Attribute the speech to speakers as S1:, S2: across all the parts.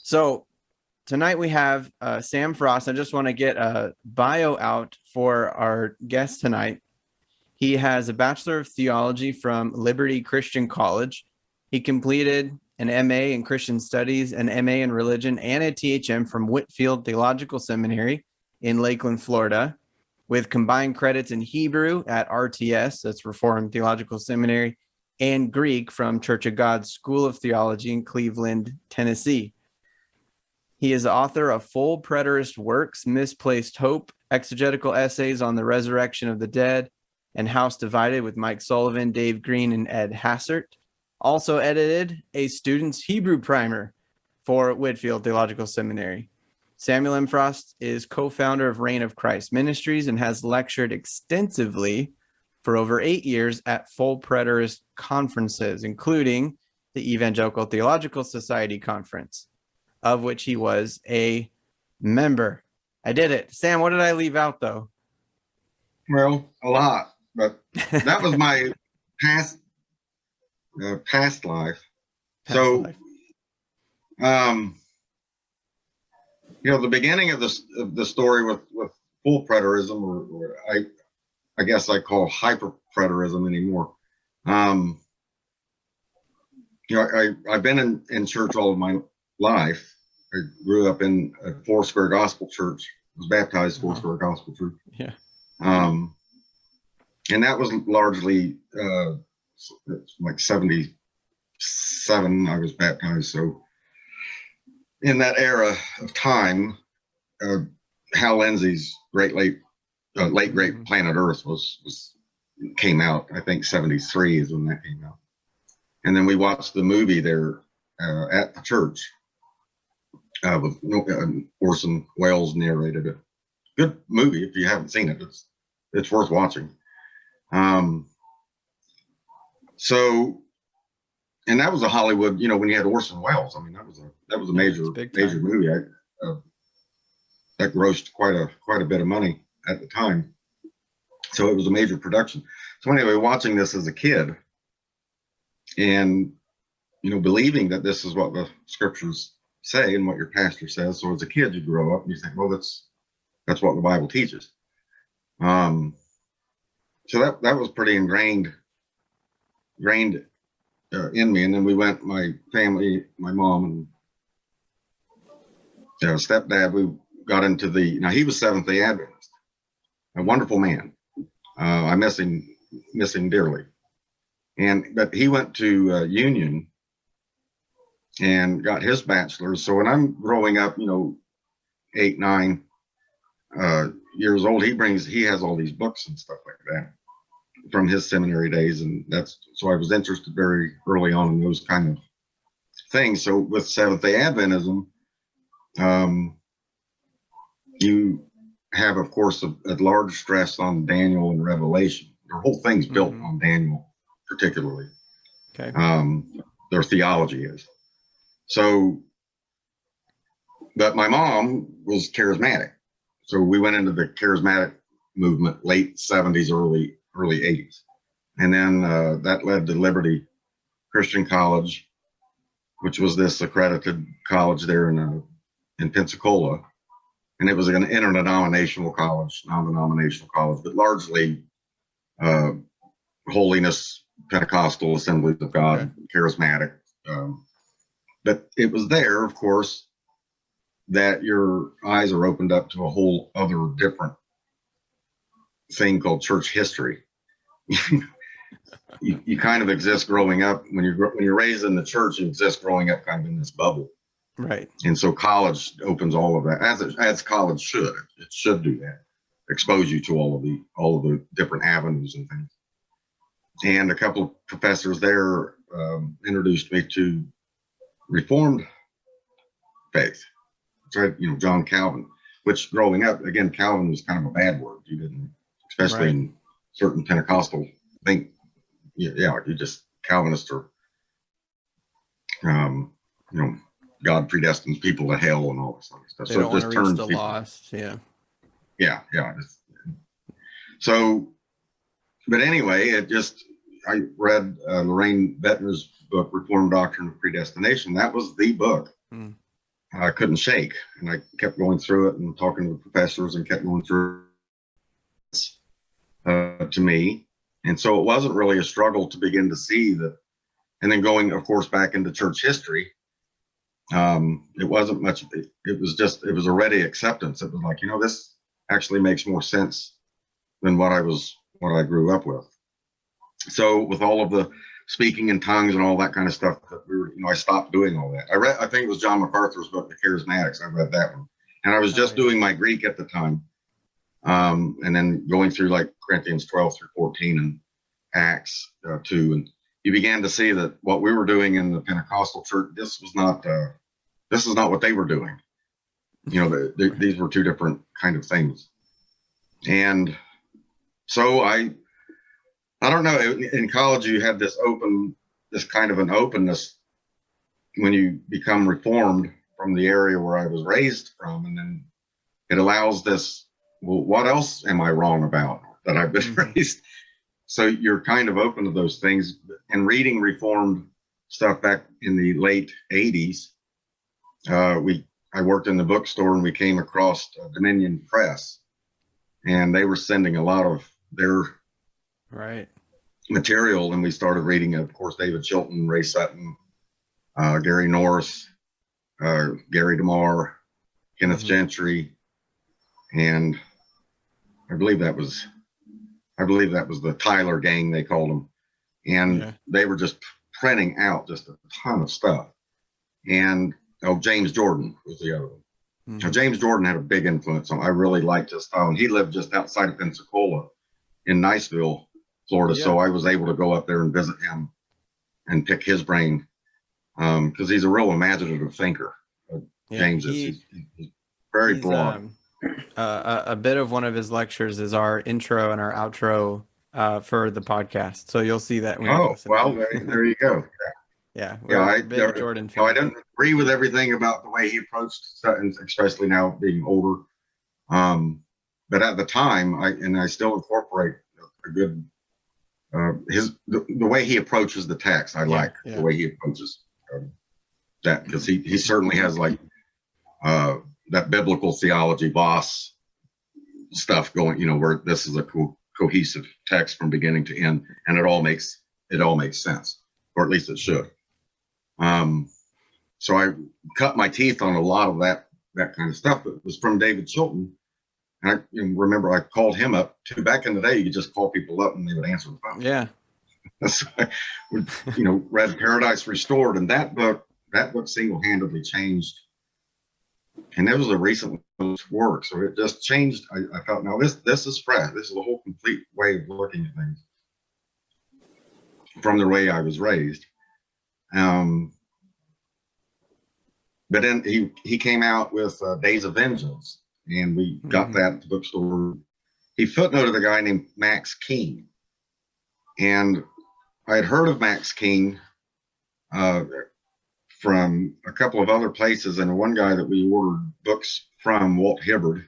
S1: So tonight we have Sam Frost. I just want to get a bio out for our guest tonight. He has a Bachelor of Theology from Liberty Christian College. He completed an MA in Christian Studies, an MA in Religion, and a THM from Whitefield Theological Seminary in Lakeland, Florida, with combined credits in Hebrew at RTS, that's Reformed Theological Seminary, and Greek from Church of God School of Theology in Cleveland, Tennessee. He is the author of Full Preterist Works, Misplaced Hope, Exegetical Essays on the Resurrection of the Dead, and House Divided with Mike Sullivan, Dave Green, and Ed Hassert. Also edited a student's Hebrew primer for Whitefield Theological Seminary. Samuel M. Frost is co-founder of Reign of Christ Ministries and has lectured extensively for over 8 years at full preterist conferences, including the Evangelical Theological Society Conference, of which he was a member. I did it. Sam, what did I leave out, though?
S2: Well, a lot, but that was my past life. The beginning of the story with full preterism, or I guess I call hyper preterism anymore. I've been in church all of my life. I grew up in a Foursquare Gospel Church. I was baptized Foursquare Gospel Church.
S1: Yeah.
S2: And that was largely like 77. I was baptized. So in that era of time, Hal Lindsey's late great Planet Earth came out. I think 73 is when that came out. And then we watched the movie there at the church. With Orson Welles narrated it. Good movie if you haven't seen it. It's worth watching. And that was a Hollywood. When you had Orson Welles, I mean that was a major movie. That grossed quite a bit of money at the time. So it was a major production. So anyway, watching this as a kid, and believing that this is what the scriptures say and what your pastor says. So as a kid, you grow up and you think, well, that's what the Bible teaches. So that was pretty ingrained in me. And then we went, my family, my mom and stepdad, we got into he was Seventh-day Adventist, a wonderful man. I miss him dearly. But he went to Union and got his bachelor's. So when I'm growing up, 8, 9 years old, he has all these books and stuff like that from his seminary days. And so I was interested very early on in those kind of things. So with Seventh-day Adventism, you have, of course, a large stress on Daniel and Revelation. Their whole thing's built on Daniel, particularly.
S1: Okay.
S2: Their theology is. So, but my mom was charismatic. So we went into the charismatic movement, late 70s, early 80s. And then that led to Liberty Christian College, which was this accredited college there in Pensacola. And it was an interdenominational college, non-denominational college, but largely holiness, Pentecostal, Assemblies of God, okay. Charismatic. But it was there, of course, that your eyes are opened up to a whole other different thing called church history. you kind of exist growing up when you're raised in the church. You exist growing up kind of in this bubble,
S1: right? And
S2: so college opens all of that, as college should. It should do that, expose you to all of the different avenues and things. And a couple of professors there introduced me to Reformed faith. So, John Calvin, which growing up, again, Calvin was kind of a bad word. You didn't, especially right. In certain Pentecostal think, you just Calvinist or, God predestines people to hell and all this other stuff.
S1: They so don't it just turns the lost. Yeah.
S2: Yeah. So, but anyway, I read Lorraine Bettner's book, Reformed Doctrine of Predestination. That was the book I couldn't shake. And I kept going through it and talking to the professors and kept going through to me. And so it wasn't really a struggle to begin to see that. And then going, of course, back into church history, it wasn't much. It was a ready acceptance. It was like, this actually makes more sense than what I grew up with. So with all of the speaking in tongues and all that kind of stuff, that I stopped doing all that. I think it was John MacArthur's book, The Charismatics. I read that one, and I was just doing my Greek at the time, and then going through like Corinthians 12 through 14 and Acts 2, and you began to see that what we were doing in the Pentecostal church, this is not what they were doing. These were two different kind of things, and so I don't know. In college, you had this kind of an openness when you become reformed from the area where I was raised from, and then it allows this. Well, what else am I wrong about that I've been raised? So you're kind of open to those things. And reading Reformed stuff back in the late '80s, I worked in the bookstore and we came across Dominion Press, and they were sending a lot of their material, and we started reading, of course, David Chilton, Ray Sutton, Gary Norris, Gary DeMar, Kenneth Gentry, and I believe that was the Tyler gang, they called them, and they were just printing out just a ton of stuff. And James Jordan was the other one. Now, James Jordan had a big influence on. I really liked his style, and he lived just outside of Pensacola in Niceville, Florida. So I was able to go up there and visit him and pick his brain, because he's a real imaginative thinker. James is he's very broad.
S1: A bit of one of his lectures is our intro and our outro for the podcast. So you'll see that.
S2: There you go.
S1: I Jordan.
S2: I didn't agree with everything about the way he approached Sutton, especially now being older. But at the time, I still incorporate a good the way he approaches the text. I like the way he approaches that, because he certainly has like that biblical theology boss stuff going. Where this is a cohesive text from beginning to end, and it all makes sense, or at least it should. So I cut my teeth on a lot of that kind of stuff. It was from David Chilton. And I remember I called him up too. Back in the day, you could just call people up and they would answer the phone.
S1: Yeah.
S2: So I would, read Paradise Restored, and that book single-handedly changed. And it was a recent work, so it just changed. I thought, now this is fresh. This is a whole complete way of looking at things from the way I was raised. But then he came out with Days of Vengeance, and we got that at the bookstore. He footnoted a guy named Max King, and I had heard of Max King from a couple of other places, and one guy that we ordered books from, Walt Hibbard,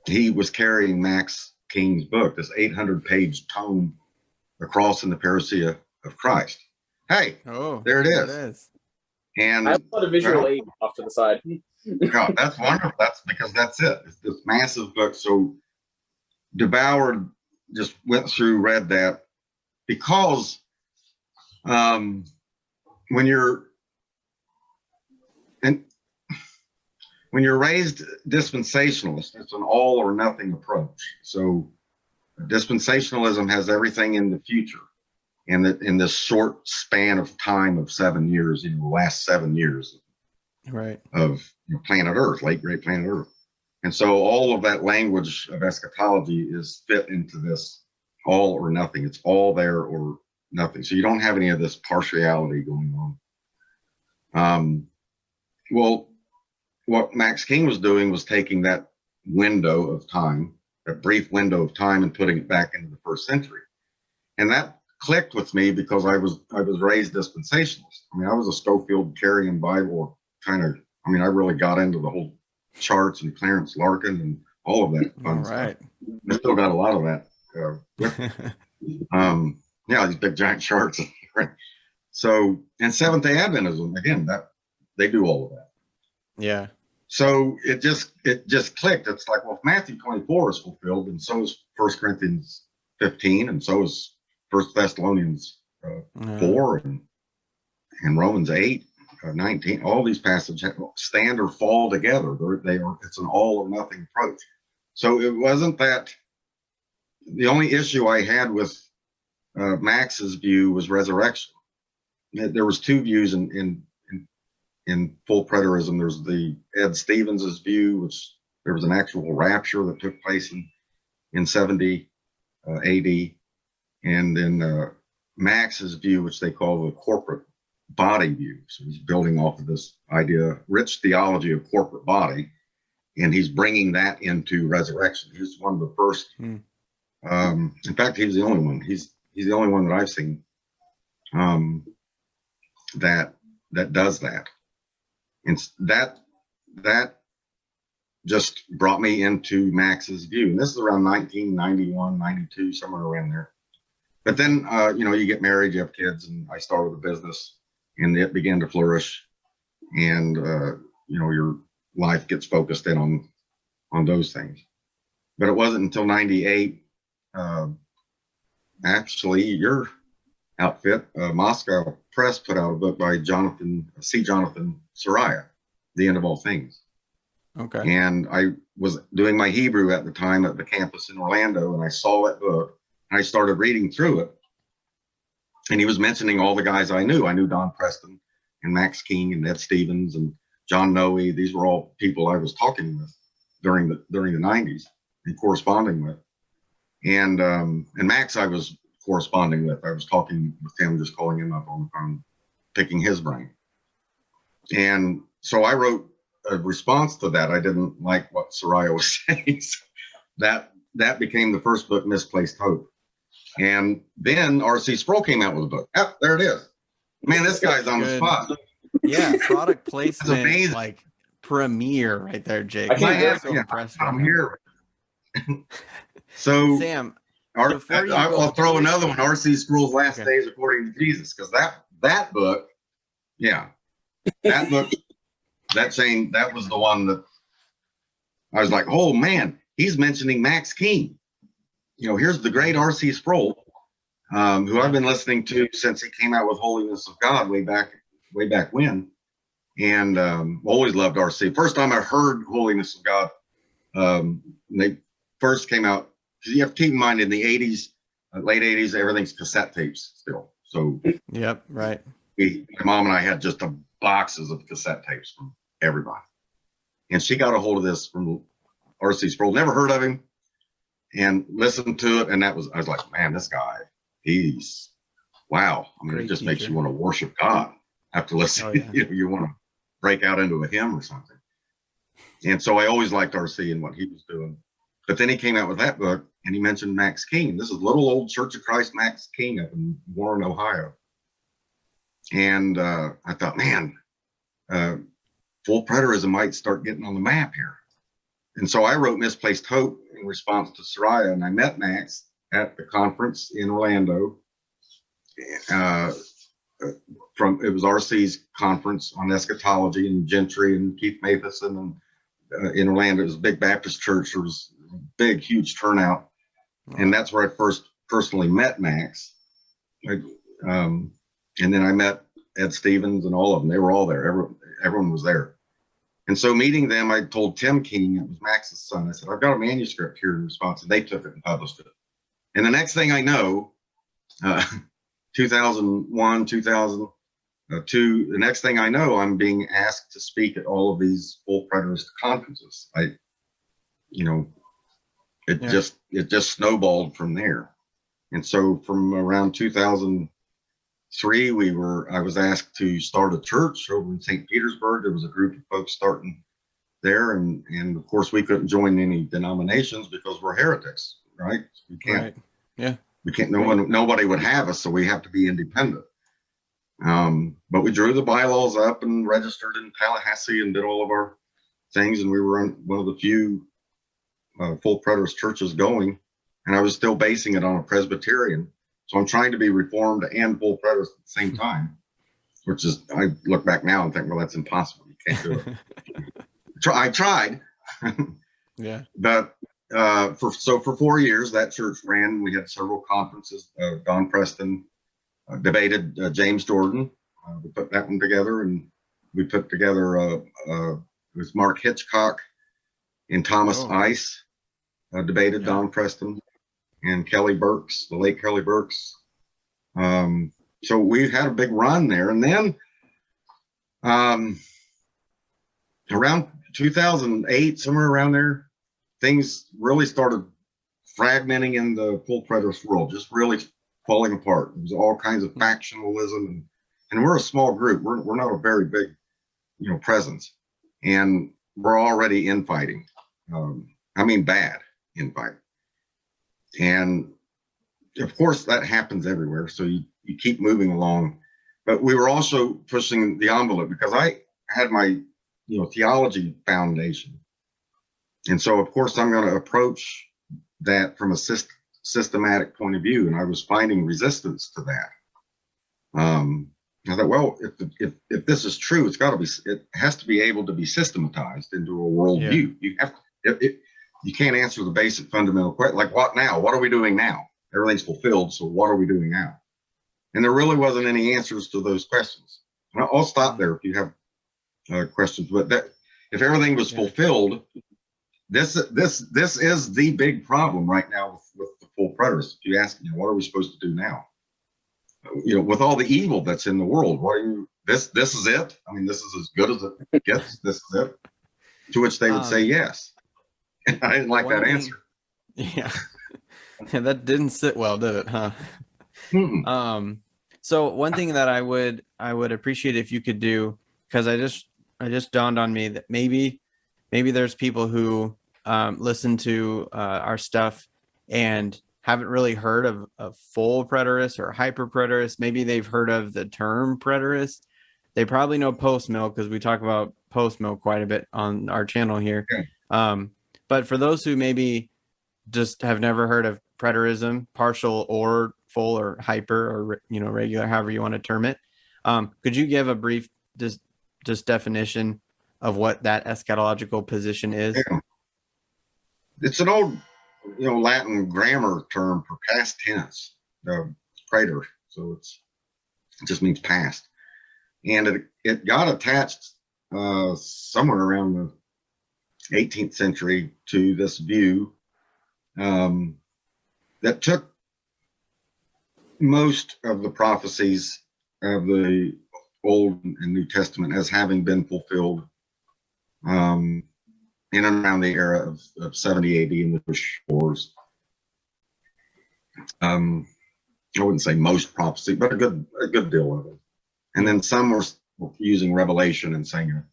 S2: he was carrying Max King's book, this 800-page tome, The Cross and the Parousia of Christ. Hey, there it is. And
S3: I put a visual aid off to the side.
S2: God, that's wonderful. That's because that's it. It's this massive book. So devoured, just went through, read that, because when you're raised dispensationalist, it's an all or nothing approach. So dispensationalism has everything in the future. In this short span of time of 7 years, the last 7 years of planet Earth, great planet Earth. And so all of that language of eschatology is fit into this all or nothing. It's all there or nothing. So you don't have any of this partiality going on. Well, what Max King was doing was taking that window of time, that brief window of time, and putting it back into the first century. And that clicked with me because I was raised dispensationalist. I mean, I was a Schofield Carrion Bible kind of. I mean, I really got into the whole charts and Clarence Larkin and all of that fun stuff. I still got a lot of that. These big giant charts. So, and Seventh-day Adventism, again, that they do all of that.
S1: Yeah.
S2: So it just clicked. It's like, well, if Matthew 24 is fulfilled, and so is 1 Corinthians 15, and so is 1 Thessalonians 4, and Romans 8, 19. All these passages stand or fall together. It's an all or nothing approach. So it wasn't that. The only issue I had with Max's view was resurrection. There was two views in full preterism. There's the Ed Stevens's view, which there was an actual rapture that took place in 70 AD, and then Max's view, which they call the corporate body view. So he's building off of this idea, rich theology of corporate body, and he's bringing that into resurrection. He's one of the first. In fact, he's the only one. He's the only one that I've seen that does that. And that just brought me into Max's view. And this is around 1991, 92, somewhere around there. But then, you get married, you have kids, and I started a business, and it began to flourish. And, your life gets focused in on those things. But it wasn't until 98, actually, your outfit, Moscow Press, put out a book by Jonathan Sariah, The End of All Things.
S1: Okay.
S2: And I was doing my Hebrew at the time at the campus in Orlando, and I saw that book, and I started reading through it. And he was mentioning all the guys I knew. I knew Don Preston and Max King and Ed Stevens and John Noe. These were all people I was talking with during the 90s and corresponding with. And Max I was corresponding with. I was talking with him, just calling him up on the phone, picking his brain. And so I wrote a response to that. I didn't like what Sariah was saying. So that became the first book, Misplaced Hope. And then R.C. Sproul came out with a book. Oh, there it is. Man, this guy's on the spot.
S1: Yeah, product placement, like premiere right there, Jake.
S2: I'm here. So
S1: Sam,
S2: I'll throw another one. R.C. Sproul's Last Days According to Jesus, because that book, that was the one that I was like, oh man, he's mentioning Max King. Here's the great R.C. Sproul, who I've been listening to since he came out with Holiness of God way back when, and always loved R.C. First time I heard Holiness of God, they first came out, because you have to keep in mind in the 80s, late 80s, everything's cassette tapes still. So
S1: yep, right.
S2: My mom and I had just boxes of cassette tapes from everybody, and she got a hold of this from R.C. Sproul. Never heard of him, and listened to it, and I was like, man, this guy, he's wow. I mean,
S1: Great
S2: it just
S1: teacher.
S2: makes you want to worship God after listening.
S1: Oh, yeah.
S2: You want to break out into a hymn or something. And so I always liked R.C. and what he was doing. But then he came out with that book, and he mentioned Max King. This is little old Church of Christ Max King up in Warren, Ohio. And I thought, man, full preterism might start getting on the map here. And so I wrote Misplaced Hope in response to Sariah, and I met Max at the conference in Orlando. It was RC's conference on eschatology, and Gentry and Keith Matheson, and in Orlando. It was a big Baptist church. There was a big, huge turnout, and that's where I first personally met Max. And then I met Ed Stevens and all of them. They were all there. Everyone was there. And so meeting them, I told Tim King, it was Max's son, I said, I've got a manuscript here in response. And they took it and published it. And the next thing I know, 2001, 2002, the next thing I know, I'm being asked to speak at all of these full preterist conferences. It just snowballed from there. And so from around 2003, I was asked to start a church over in St. Petersburg. There was a group of folks starting there, and of course we couldn't join any denominations because we're heretics, right? We can't.
S1: Right. Yeah.
S2: We can't. Nobody would have us, so we have to be independent. But we drew the bylaws up and registered in Tallahassee and did all of our things, and we were one of the few full preterist churches going. And I was still basing it on a Presbyterian. So I'm trying to be Reformed and full preterist at the same time. which is, I look back now and think, well, that's impossible. You can't do it. I tried.
S1: Yeah.
S2: But for 4 years, that church ran. We had several conferences. Don Preston debated James Jordan. We put that one together, and we put together it was Mark Hitchcock and Thomas Ice debated Don Preston and Kelly Burks, the late Kelly Burks. So we had a big run there, and then around 2008, somewhere around there, things really started fragmenting in the full preterist world, just really falling apart. There was all kinds of factionalism, and we're a small group. We're not a very big, presence, and we're already infighting. I mean, bad infighting, and of course that happens everywhere. So you keep moving along, but we were also pushing the envelope because I had my theology foundation. And so, of course, I'm going to approach that from a systematic point of view. And I was finding resistance to that. I thought, well, if this is true, it has to be able to be systematized into a worldview. Yeah. You can't answer the basic fundamental question, like what now? What are we doing now? Everything's fulfilled. So what are we doing now? And there really wasn't any answers to those questions. And I'll stop there if you have questions. But that if everything was fulfilled, this is the big problem right now with the full preterists. If you ask, what are we supposed to do now? With all the evil that's in the world, this is it? I mean, this is as good as it gets. This is it. To which they would say yes. And I didn't like that answer.
S1: Yeah. That didn't sit well, did it, huh? So one thing that I would appreciate if you could do, because I just dawned on me that maybe there's people who listen to our stuff and haven't really heard of full preterist or hyper preterist. Maybe they've heard of the term preterist. They probably know post mill because we talk about post mill quite a bit on our channel here. Okay. But for those who maybe just have never heard of preterism, partial or full or hyper or regular, however you want to term it, could you give a brief just definition of what that eschatological position is?
S2: Yeah. It's an old Latin grammar term for past tense, praetor. So it just means past, and it got attached somewhere around the 18th century to this view that took most of the prophecies of the Old and New Testament as having been fulfilled in and around the era of 70 AD in the Jewish wars. I wouldn't say most prophecy, but a good deal of it. And then some were using Revelation and saying,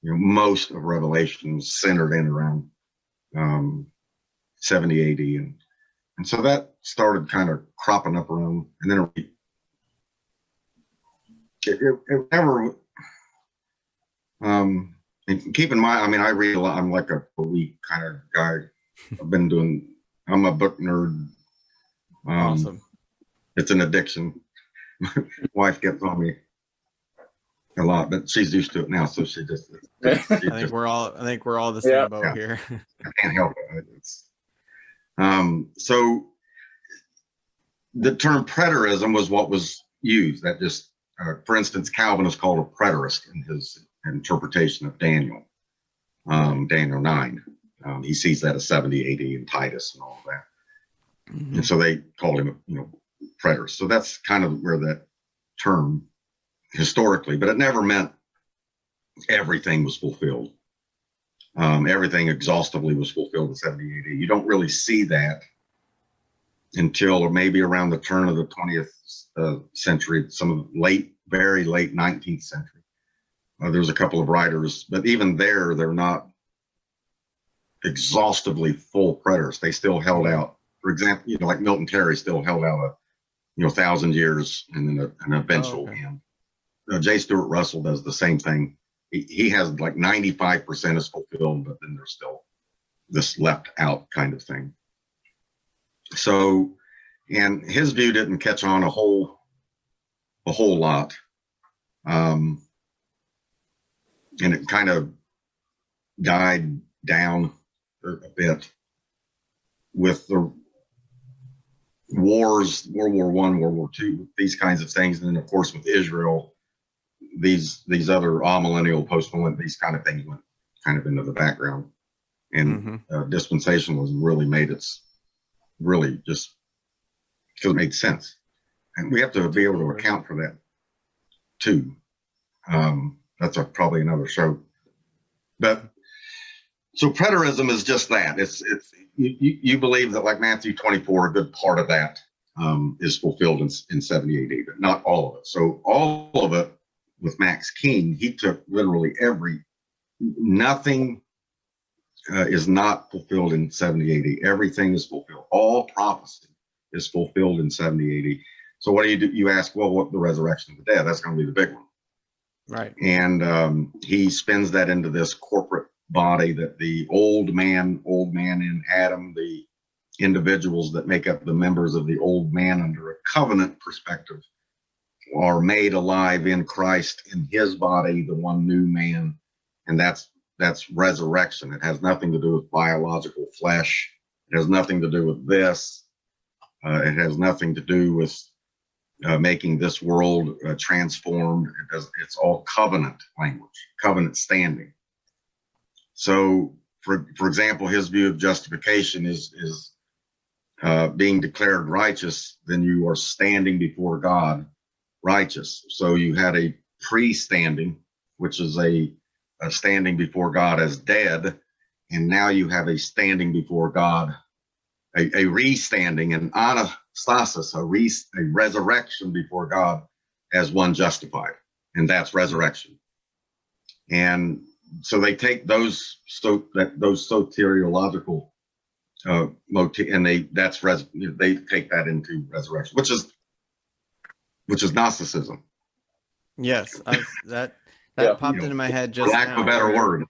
S2: most of Revelation was centered in around 70 AD. And so that started kind of cropping up around, and then it never, and keep in mind, I mean, I read a lot. I'm like a weak kind of guy. I'm a book nerd.
S1: Awesome.
S2: It's an addiction. My wife gets on me a lot, but she's used to it now. So she just,
S1: I think we're all the same boat here.
S2: I can't help it. So the term preterism was what was used. That just, for instance, Calvin is called a preterist in his interpretation of Daniel, Daniel 9. He sees that as 70 AD in Titus and all of that. Mm-hmm. And so they called him, preterist. So that's kind of where that term historically, but it never meant everything was fulfilled. Everything exhaustively was fulfilled in 70 AD. You don't really see that until or maybe around the turn of the 20th century, some of the very late 19th century. There's a couple of writers, but even they're not exhaustively full preterists. They still held out. For example, like Milton Terry still held out 1,000 years and then an eventual end. J. Stuart Russell does the same thing. He has like 95% is fulfilled, but then there's still this left out kind of thing. So, and his view didn't catch on a whole lot And it kind of died down a bit with the wars, World War I, World War II, these kinds of things. And then, of course, with Israel, these other amillennial, postmillennial, these kind of things went kind of into the background. And dispensationalism really made its, really just, because it made sense. And we have to be able to account for that, too. That's probably another show. But so preterism is just that. It's you believe that, like Matthew 24, a good part of that is fulfilled in 70 AD, but not all of it. So all of it with Max King, he took literally nothing is not fulfilled in 70 AD. Everything is fulfilled. All prophecy is fulfilled in 70 AD. So what do? You ask, well, what the resurrection of the dead? That's going to be the big one.
S1: Right.
S2: And he spins that into this corporate body that the old man in Adam, the individuals that make up the members of the old man under a covenant perspective, are made alive in Christ, in his body, the one new man. And that's resurrection. It has nothing to do with biological flesh. It has nothing to do with this. It has nothing to do with making this world transformed. It's all covenant language, covenant standing. So, for example, his view of justification is being declared righteous, then you are standing before God righteous. So you had a pre-standing, which is a standing before God as dead, and now you have a standing before God, a re-standing, an anastasis, a resurrection before God as one justified, and that's resurrection. And so they take those soteriological motif, and they take that into resurrection, which is Gnosticism.
S1: Yes, that popped into my head just
S2: for lack
S1: now,
S2: of a better word.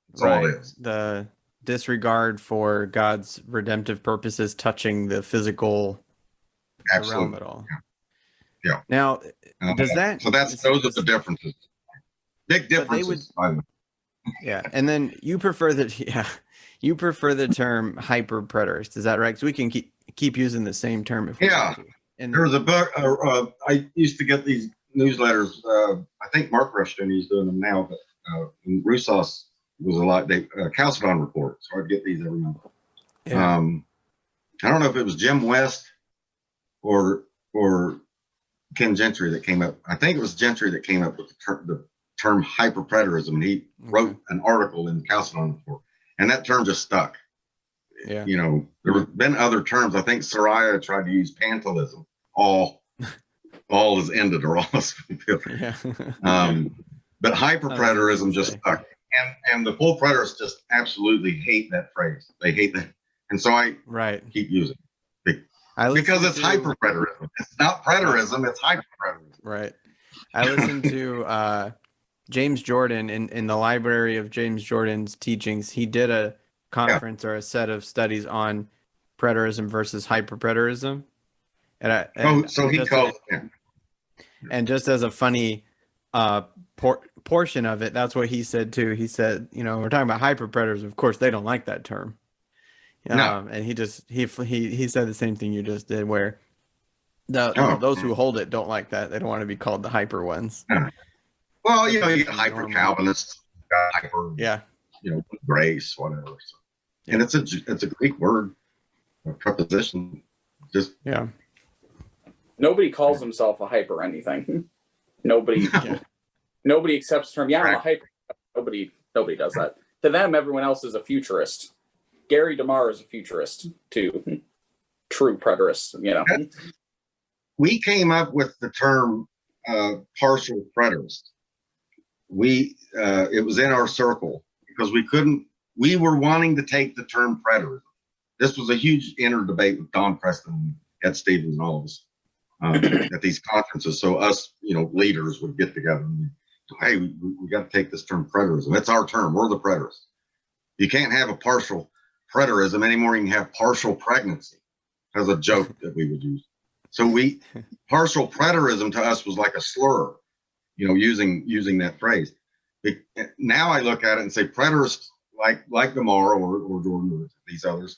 S2: That's all it is.
S1: The disregard for God's redemptive purposes touching the physical realm at all.
S2: Yeah.
S1: Now, does that?
S2: So those are the differences. Big differences.
S1: Yeah, and then you prefer the term hyper preterist. Is that right? So we can keep using the same term if we want to. And
S2: there was a book. I used to get these newsletters. I think Mark Rushton, he's doing them now, but Roussos was a lot. Chalcedon Report. So I'd get these every month.
S1: Yeah.
S2: I don't know if it was Jim West or Ken Gentry that came up. I think it was Gentry that came up with the term hyperpreterism. And he wrote an article in Chalcedon Report, and that term just stuck.
S1: Yeah.
S2: You know, there have been other terms. I think Sariah tried to use pantelism. All is ended or all is fulfilled.
S1: Yeah.
S2: But hyperpreterism just stuck. And the full preterists just absolutely hate that phrase. They hate that. And so I keep using it. Because it's hyperpreterism. It's not preterism, it's hyperpreterism.
S1: Right. I listened to James Jordan in the library of James Jordan's teachings. He did a conference or a set of studies on preterism versus hyperpreterism.
S2: So he calls it.
S1: And just as a funny portion of it, that's what he said too. He said, we're talking about hyperpreterism. Of course, they don't like that term.
S2: No.
S1: And he said the same thing you just did, where those who hold it don't like that. They don't want to be called the hyper ones.
S2: Well, you get hyper Calvinists, hyper, grace, whatever. So. And it's a Greek word, a preposition.
S3: Nobody calls himself a hyper anything. Nobody accepts the term. Yeah, I'm a hyper. Nobody does that. To them, everyone else is a futurist. Gary DeMar is a futurist too. True preterist,
S2: We came up with the term partial preterist. It was in our circle because we were wanting to take the term preterism. This was a huge inner debate with Don Preston, Ed Stevens, and all of us at these conferences. So us, leaders would get together and hey, we got to take this term preterism. It's our term. We're the preterists. You can't have a partial preterism anymore. You can have partial pregnancy as a joke that we would use. So partial preterism to us was like a slur. using that phrase. Now I look at it and say preterists like Gomorrah or Jordan or these others,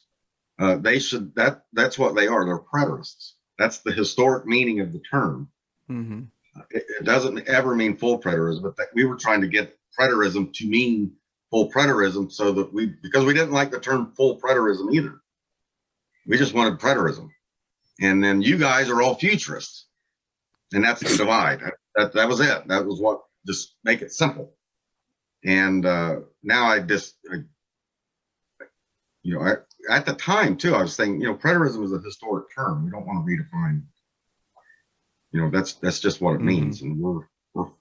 S2: that's what they are. They're preterists. That's the historic meaning of the term.
S1: Mm-hmm.
S2: It doesn't ever mean full preterism, but we were trying to get preterism to mean full preterism, so that because we didn't like the term full preterism either. We just wanted preterism. And then you guys are all futurists, and that's the divide. That was it. That was what, just make it simple. And now at the time too, I was saying, preterism is a historic term. We don't want to redefine. That's just what it means, and we're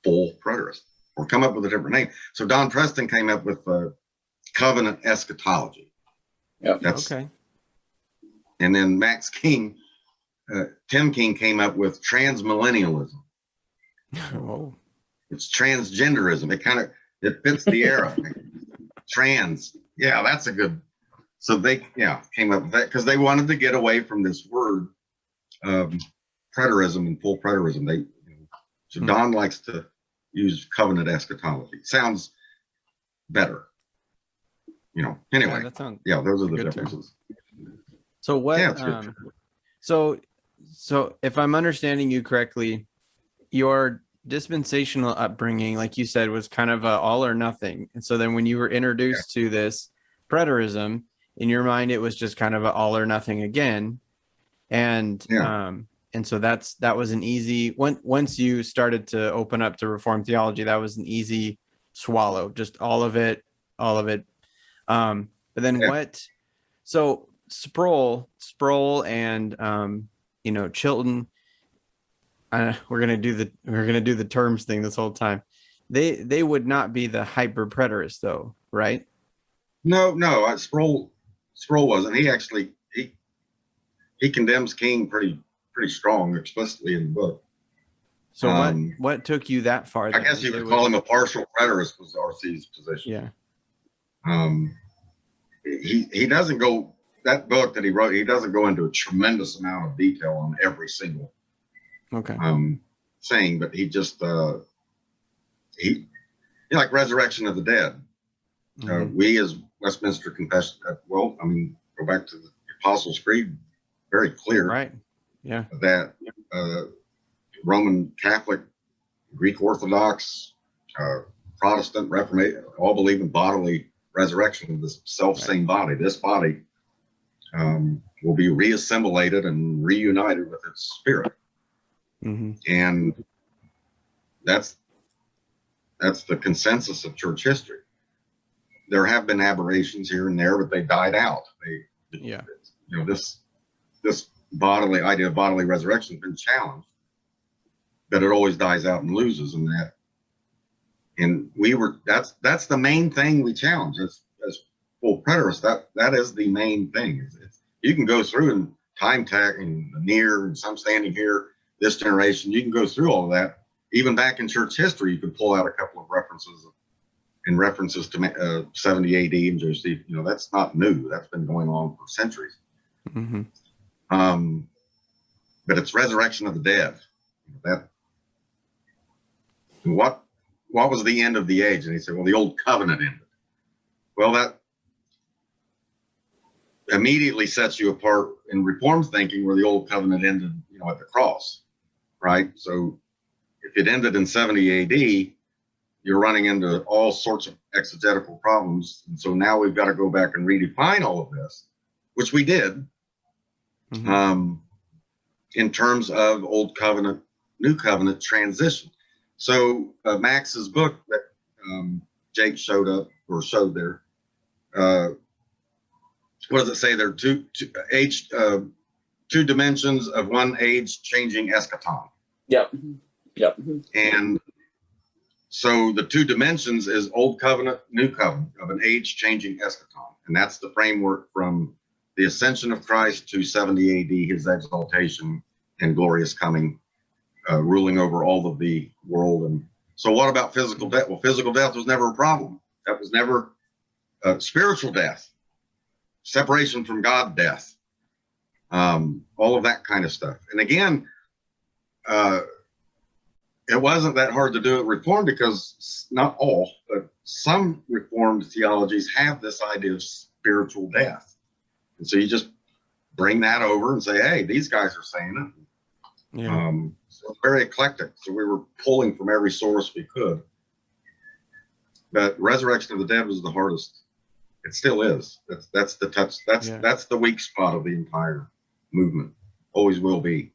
S2: full preterists. Or come up with a different name. So Don Preston came up with covenant eschatology.
S3: Yeah.
S1: Okay.
S2: And then Max King, Tim King came up with transmillennialism.
S1: Oh.
S2: It's transgenderism. It fits the era. Trans. Yeah, that's a good. So they came up with that because they wanted to get away from this word preterism and full preterism. So Don likes to use covenant eschatology. Sounds better. Anyway.
S1: Yeah, that sounds
S2: those are the differences.
S1: So what so if I'm understanding you correctly, your dispensational upbringing, like you said, was kind of a all or nothing. And so then when you were introduced to this preterism, in your mind it was just kind of a all or nothing again. And so that was an easy, once you started to open up to Reformed theology, that was an easy swallow, just all of it. But then so Sproul and Chilton, we're gonna do the terms thing this whole time. They would not be the hyper preterists though, right?
S2: No, Sproul wasn't. He actually he condemns King pretty strong explicitly in the book.
S1: So what took you that far?
S2: I guess you could call him a partial preterist, was R.C.'s position.
S1: Yeah.
S2: He doesn't go, that book that he wrote, he doesn't go into a tremendous amount of detail on every single saying, but he just he like resurrection of the dead. We as Westminster Confession, go back to the Apostles' Creed, very clear.
S1: Right. Yeah.
S2: That Roman Catholic, Greek Orthodox, Protestant, Reformation, all believe in bodily resurrection of this self-same body. This body will be reassimilated and reunited with its spirit. And that's the consensus of church history. There have been aberrations here and there, but they died out. This bodily idea of bodily resurrection has been challenged, but it always dies out and loses in that. And that's the main thing we challenge as full preterists. That is the main thing. You can go through and time tag and near and some standing here, this generation, you can go through all of that. Even back in church history, you can pull out a couple of references to 70 AD and Joseph. That's not new. That's been going on for centuries. But it's resurrection of the dead. What was the end of the age? And he said, well, the old covenant ended. Well, that immediately sets you apart in Reformed thinking, where the old covenant ended, at the cross, right? So if it ended in 70 AD, you're running into all sorts of exegetical problems. And so now we've got to go back and redefine all of this, which we did, in terms of old covenant, new covenant transition. So Max's book that Jake showed there, what does it say? There are two dimensions of one age changing eschaton.
S3: Yep.
S2: And so the two dimensions is old covenant, new covenant of an age changing eschaton. And that's the framework from the ascension of Christ to 70 AD, his exaltation and glorious coming, ruling over all of the world. And so what about physical death? Well, physical death was never a problem. That was never spiritual death, separation from God death, all of that kind of stuff. And again, it wasn't that hard to do it Reformed, because not all, but some Reformed theologies have this idea of spiritual death. And so you just bring that over and say, hey, these guys are saying it.
S1: Yeah.
S2: So it's very eclectic. So we were pulling from every source we could. But resurrection of the dead was the hardest. It still is. That's the touch. That's the weak spot of the entire movement. Always will be.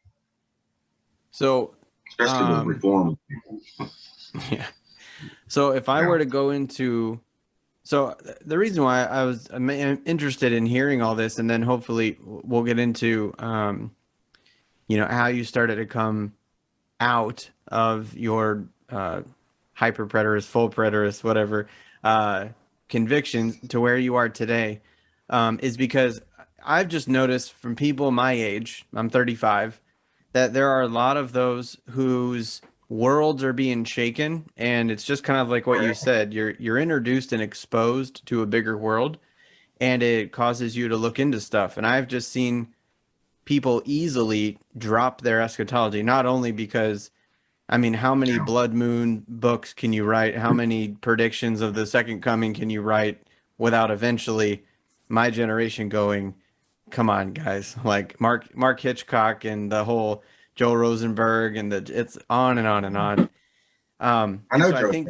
S1: So,
S2: especially with Reform people.
S1: Yeah. So if I were to go into, so the reason why I was interested in hearing all this, and then hopefully we'll get into, you know, how you started to come out of your hyper preterist, full preterist, whatever convictions to where you are today, is because I've just noticed from people my age, I'm 35, that there are a lot of those whose worlds are being shaken, and it's just kind of like what you said. You're introduced and exposed to a bigger world, and it causes you to look into stuff. And I've just seen people easily drop their eschatology, not only because, I mean, how many blood moon books can you write? How many predictions of the second coming can you write without eventually my generation going, come on, guys, like Mark Hitchcock and the whole Joel Rosenberg, and it's on and on and on.
S2: I know.
S1: So I think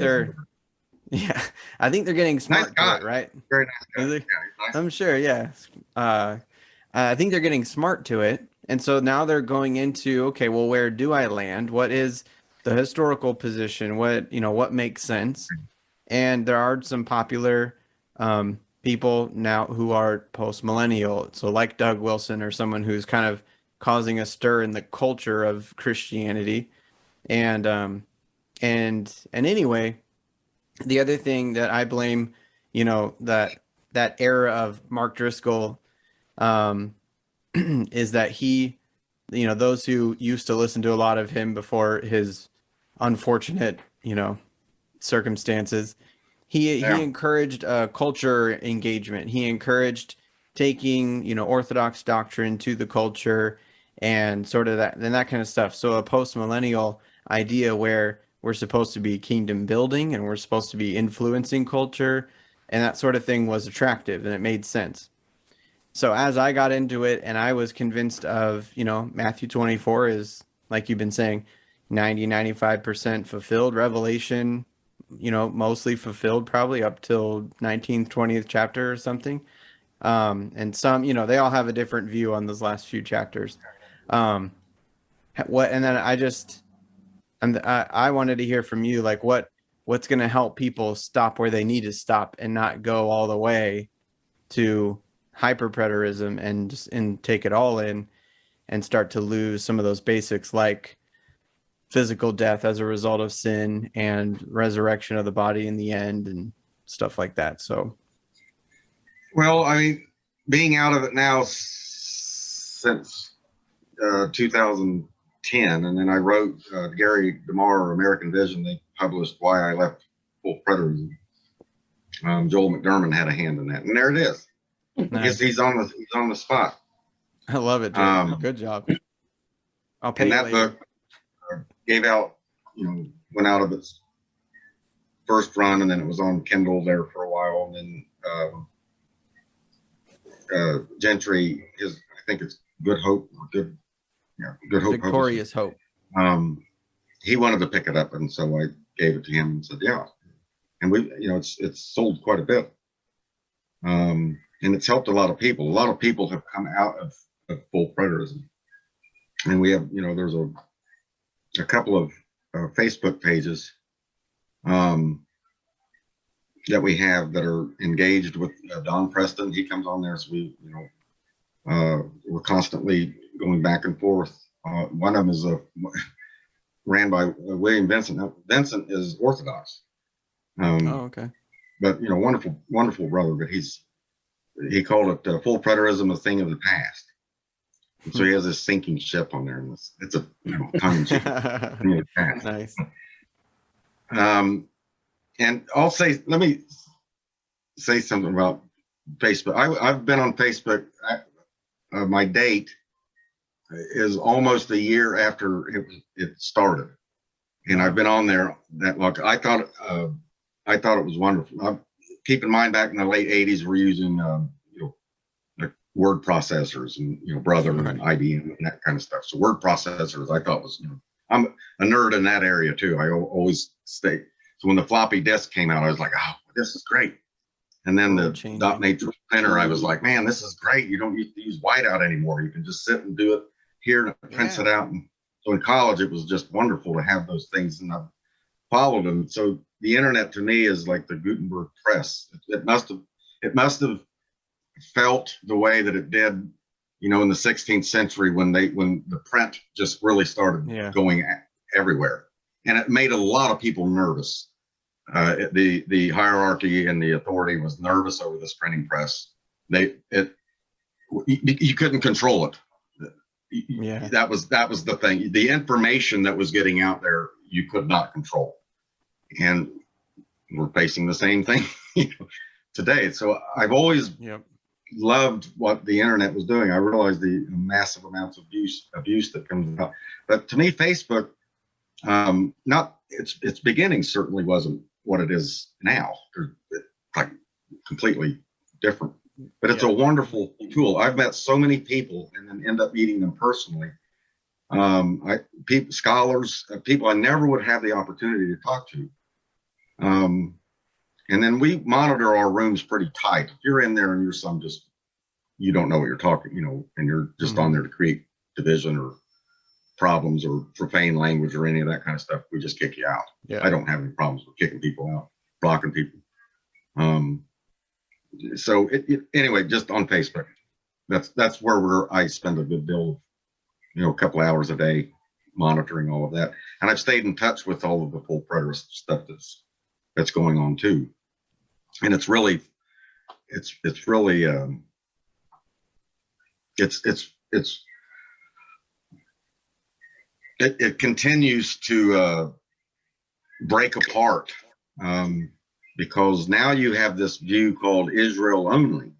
S1: I think they're getting smart to it, right?
S2: Very nice guy.
S1: Nice. I'm sure, yeah. I think they're getting smart to it, and so now they're going into, okay, well, where do I land? What is the historical position? What makes sense? And there are some popular people now who are post-millennial, so like Doug Wilson, or someone who's kind of causing a stir in the culture of Christianity. And anyway, the other thing that I blame, that era of Mark Driscoll, is that he, those who used to listen to a lot of him before his unfortunate, circumstances, he encouraged culture engagement. He encouraged taking, Orthodox doctrine to the culture and sort of that kind of stuff. So a post-millennial idea where we're supposed to be kingdom building and we're supposed to be influencing culture and that sort of thing was attractive, and it made sense. So as I got into it and I was convinced of, Matthew 24 is, like you've been saying, 95% fulfilled. Revelation, mostly fulfilled, probably up till 19th, 20th chapter or something. And some, they all have a different view on those last few chapters. And then I wanted to hear from you, like what's going to help people stop where they need to stop and not go all the way to hyperpreterism and take it all in and start to lose some of those basics, like physical death as a result of sin and resurrection of the body in the end and stuff like that. So,
S2: well, I mean, being out of it now since 2010, and then I wrote Gary DeMar, American Vision. They published Why I Left Full Preterism. Joel McDermott had a hand in that, and there it is. Nice. He's on the spot.
S1: I love it, Joel. Good job. I'll pay you
S2: that
S1: later.
S2: Book gave out, went out of its first run, and then it was on Kindle there for a while, and then Gentry, I think it's Good Hope, Good Hope,
S1: Victorious Hope.
S2: He wanted to pick it up, and so I gave it to him and said, yeah. And we, it's sold quite a bit, and it's helped a lot of people. A lot of people have come out of full preterism, and we have, there's a couple of Facebook pages that we have that are engaged with Don Preston. He comes on there, so we, we're constantly going back and forth. One of them is ran by William Vincent. Now, Vincent is Orthodox.
S1: Okay. But
S2: wonderful brother. But he called it full preterism, a thing of the past. And so he has this sinking ship on there, and it's a tongue in cheek thing of the past.
S1: Nice.
S2: And let me say something about Facebook. I've been on Facebook. My date is almost a year after it started. And I've been on there that long. I thought it was wonderful. Keep in mind, back in the late 80s, we're using, like word processors and, Brother and IBM and that kind of stuff. So word processors, I thought was, I'm a nerd in that area too. I always stay. So when the floppy disk came out, I was like, oh, this is great. And then the dot matrix printer, I was like, man, this is great. You don't need to use whiteout anymore. You can just sit and do it here and it prints it out. And so in college, it was just wonderful to have those things, and I've followed them. So the internet to me is like the Gutenberg press. It must have felt the way that it did, in the 16th century when the print just really started going everywhere, and it made a lot of people nervous. The hierarchy and the authority was nervous over this printing press. You couldn't control it. Yeah, that was the thing. The information that was getting out there, you could not control, and we're facing the same thing today. So I've always loved what the internet was doing. I realized the massive amounts of abuse that comes out. But to me, Facebook, its beginning certainly wasn't what it is now. It's like completely different. But it's a wonderful tool. I've met so many people and then end up meeting them personally. Scholars, people I never would have the opportunity to talk to. And then we monitor our rooms pretty tight. If you're in there and you're you don't know what you're talking, and you're just on there to create division or problems or profane language or any of that kind of stuff, we just kick you out. I don't have any problems with kicking people out, blocking people. So anyway, just on Facebook, that's where I spend a good deal of, a couple hours a day monitoring all of that. And I've stayed in touch with all of the full preterist stuff that's going on too. And it continues to break apart. Because now you have this view called Israel only,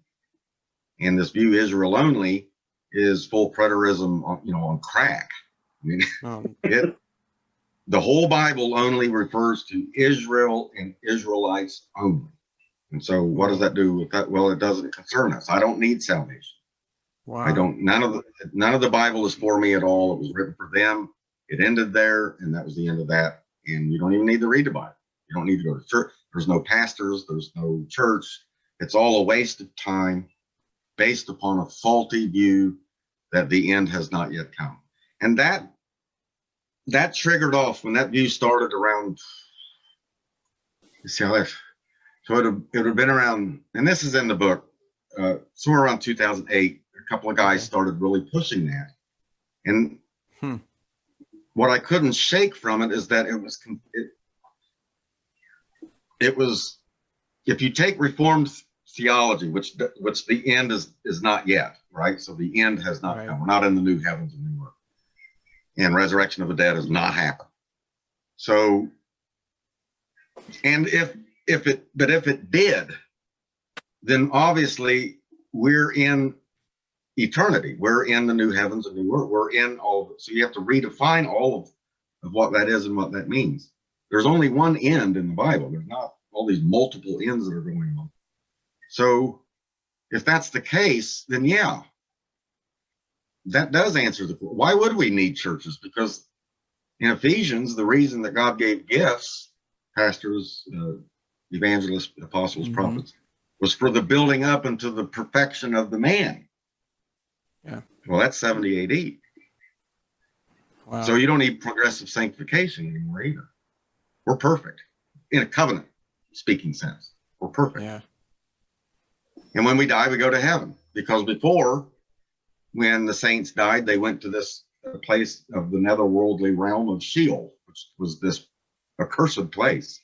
S2: and this view Israel only is full preterism, on crack. I mean, the whole Bible only refers to Israel and Israelites only. And so, what does that do with that? Well, it doesn't concern us. I don't need salvation. Wow. I don't. None of the Bible is for me at all. It was written for them. It ended there, and that was the end of that. And you don't even need to read the Bible. You don't need to go to church. There's no pastors. There's no church. It's all a waste of time based upon a faulty view that the end has not yet come. And that triggered off when that view started around, so it would have been around, and this is in the book, somewhere around 2008, a couple of guys started really pushing that. And what I couldn't shake from it is that it was, if you take Reformed theology, which the end is not yet, right? So the end has not come. We're not in the new heavens and new earth, and resurrection of the dead has not happened. So, and if it did, then obviously we're in eternity. We're in the new heavens and new earth. We're in all of it. So you have to redefine all of what that is and what that means. There's only one end in the Bible. There's not all these multiple ends that are going on. So if that's the case, then that does answer the question. Why would we need churches? Because in Ephesians, the reason that God gave gifts, pastors, evangelists, apostles, prophets, was for the building up into the perfection of the man. Yeah. Well, that's 70 AD. Wow. So you don't need progressive sanctification anymore either. We're perfect in a covenant speaking sense. We're perfect. Yeah. And when we die, we go to heaven, because before, when the saints died, they went to this place of the netherworldly realm of Sheol, which was this accursed place.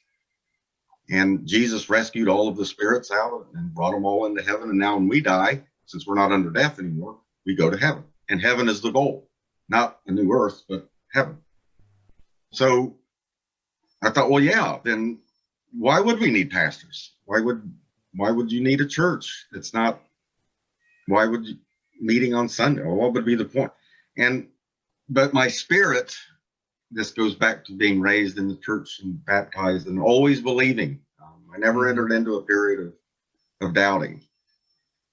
S2: And Jesus rescued all of the spirits out and brought them all into heaven. And now when we die, since we're not under death anymore, we go to heaven. And heaven is the goal, not a new earth, but heaven. So I thought, well, then why would we need pastors? Why would you need a church? It's not, why would you meeting on Sunday? Well, what would be the point? But my spirit this goes back to being raised in the church and baptized and always believing. I never entered into a period of doubting.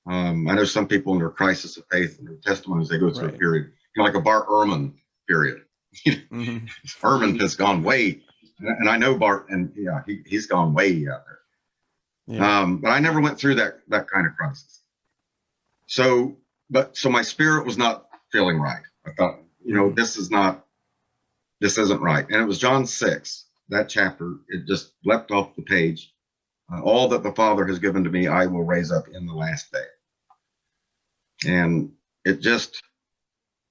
S2: I know some people in their crisis of faith and their testimonies, they go through a period, like a Bart Ehrman period. Ehrman has gone way, and I know Bart, and yeah, he's gone way out there. Yeah. But I never went through that kind of crisis. So my spirit was not feeling right. I thought, this isn't right. And it was John 6, that chapter, it just leapt off the page. All that the Father has given to me, I will raise up in the last day. And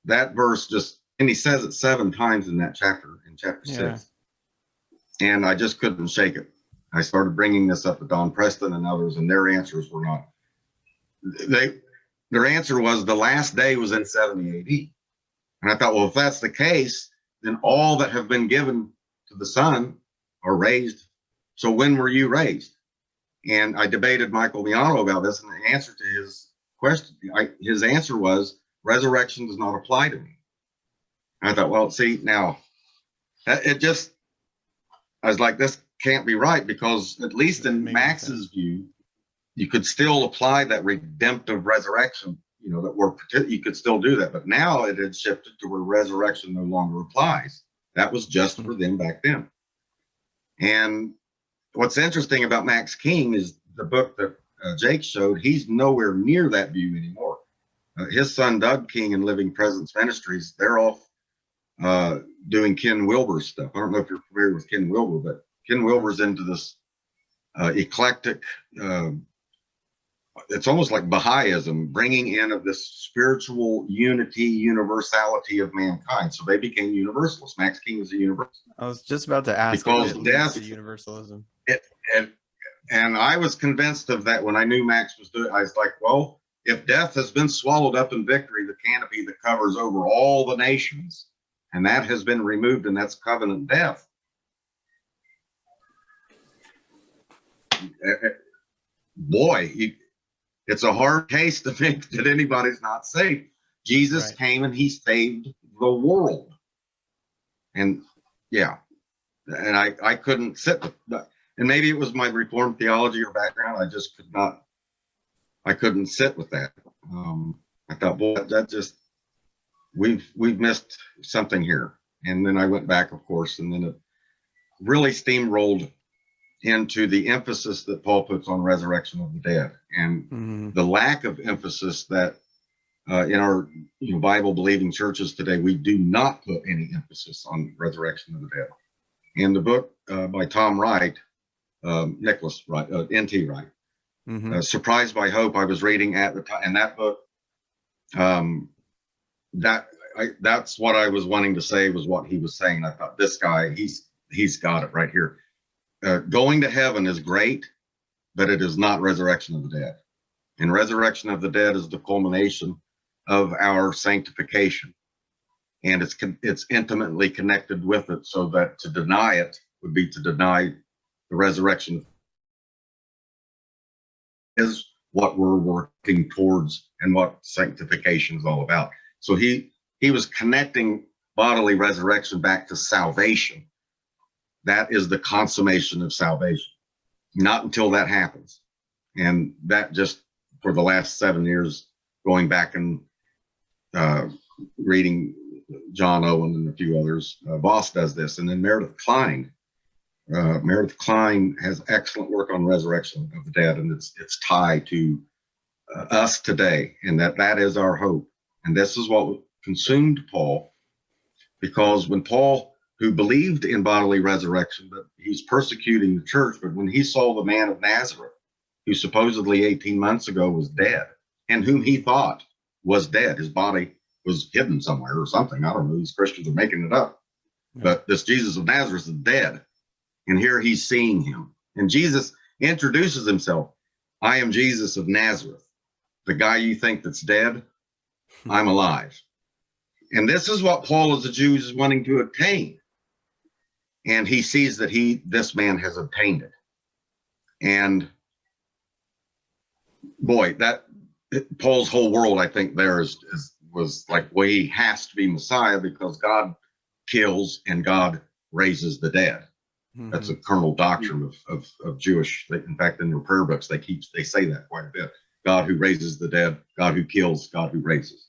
S2: that verse and he says it 7 times in that chapter, in chapter 6. And I just couldn't shake it. I started bringing this up to Don Preston and others, and their answers were not. Their answer was the last day was in 70 AD. And I thought, well, if that's the case, then all that have been given to the Son are raised. So when were you raised? And I debated Michael Miano about this, and the answer to his question, his answer was, resurrection does not apply to me. And I thought, well, see, now, I was like, this can't be right, because at least in Max's view, you could still apply that redemptive resurrection, you could still do that. But now it had shifted to where resurrection no longer applies. That was just for them back then. And what's interesting about Max King is the book that Jake showed, he's nowhere near that view anymore. His son, Doug King, and Living Presence Ministries, they're off doing Ken Wilber's stuff. I don't know if you're familiar with Ken Wilber, but Ken Wilber's into this eclectic, it's almost like Baha'ism, bringing in of this spiritual unity, universality of mankind. So they became universalists. Max King was a universalist.
S1: I was just about to ask,
S2: because death,
S1: universalism.
S2: And I was convinced of that when I knew Max was doing it. I was like, well, if death has been swallowed up in victory, the canopy that covers over all the nations, and that has been removed, and that's covenant death. Boy, it's a hard case to make that anybody's not saved. Jesus came and he saved the world. And yeah, and I couldn't sit with that. And maybe it was my Reformed theology or background. I just I couldn't sit with that. I thought, boy, that just, we've missed something here. And then I went back, of course, and then it really steamrolled into the emphasis that Paul puts on resurrection of the dead, and the lack of emphasis that in our Bible believing churches today, we do not put any emphasis on resurrection of the dead. In the book by Tom Wright, Nicholas Wright, N.T. Wright, Surprised by Hope, I was reading at the time, and that book, that's what I was wanting to say, was what he was saying. I thought, this guy, he's got it right here. Going to heaven is great, but it is not resurrection of the dead. And resurrection of the dead is the culmination of our sanctification. And it's intimately connected with it, so that to deny it would be to deny the resurrection is what we're working towards and what sanctification is all about. So he was connecting bodily resurrection back to salvation. That is the consummation of salvation. Not until that happens. And that just, for the last 7 years, going back and reading John Owen and a few others, Voss does this. And then Meredith Klein. Meredith Klein has excellent work on resurrection of the dead, and it's tied to us today, and that is our hope. And this is what consumed Paul, because when Paul, who believed in bodily resurrection, but he's persecuting the church, but when he saw the man of Nazareth, who supposedly 18 months ago was dead, and whom he thought was dead, his body was hidden somewhere or something, I don't know, these Christians are making it up, but this Jesus of Nazareth is dead. And here he's seeing him. And Jesus introduces himself. I am Jesus of Nazareth. The guy you think that's dead, I'm alive. And this is what Paul as a Jew is wanting to attain. And he sees that this man has obtained it. And boy, Paul's whole world, I think, there was like, well, he has to be Messiah, because God kills and God raises the dead. That's a kernel doctrine of Jewish. In fact, in their prayer books, they say that quite a bit. God who raises the dead, God who kills, God who raises.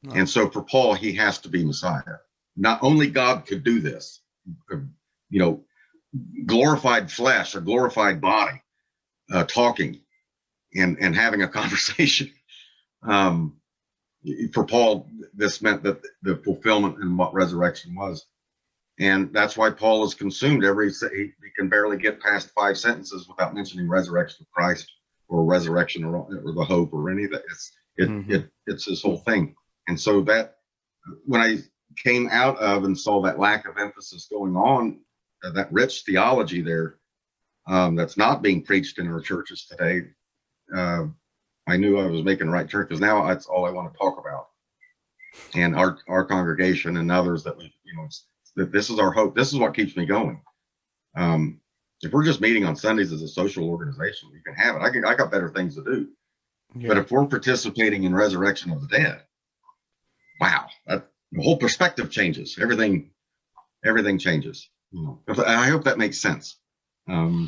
S2: Oh. And so for Paul, he has to be Messiah. Not only God could do this, glorified flesh, a glorified body, talking and having a conversation. For Paul, this meant that the fulfillment in what resurrection was. And that's why Paul is consumed. He can barely get past 5 sentences without mentioning resurrection of Christ or resurrection or the hope or any of that. It's his whole thing. And so that when I came out of and saw that lack of emphasis going on, that rich theology there that's not being preached in our churches today, I knew I was making the right turn, because now that's all I want to talk about. And our congregation and others that that this is our hope. This is what keeps me going. If we're just meeting on Sundays as a social organization, you can have it. I got better things to do. Yeah. But if we're participating in resurrection of the dead, wow, the whole perspective changes. Everything changes. I hope that makes sense.
S1: Yeah,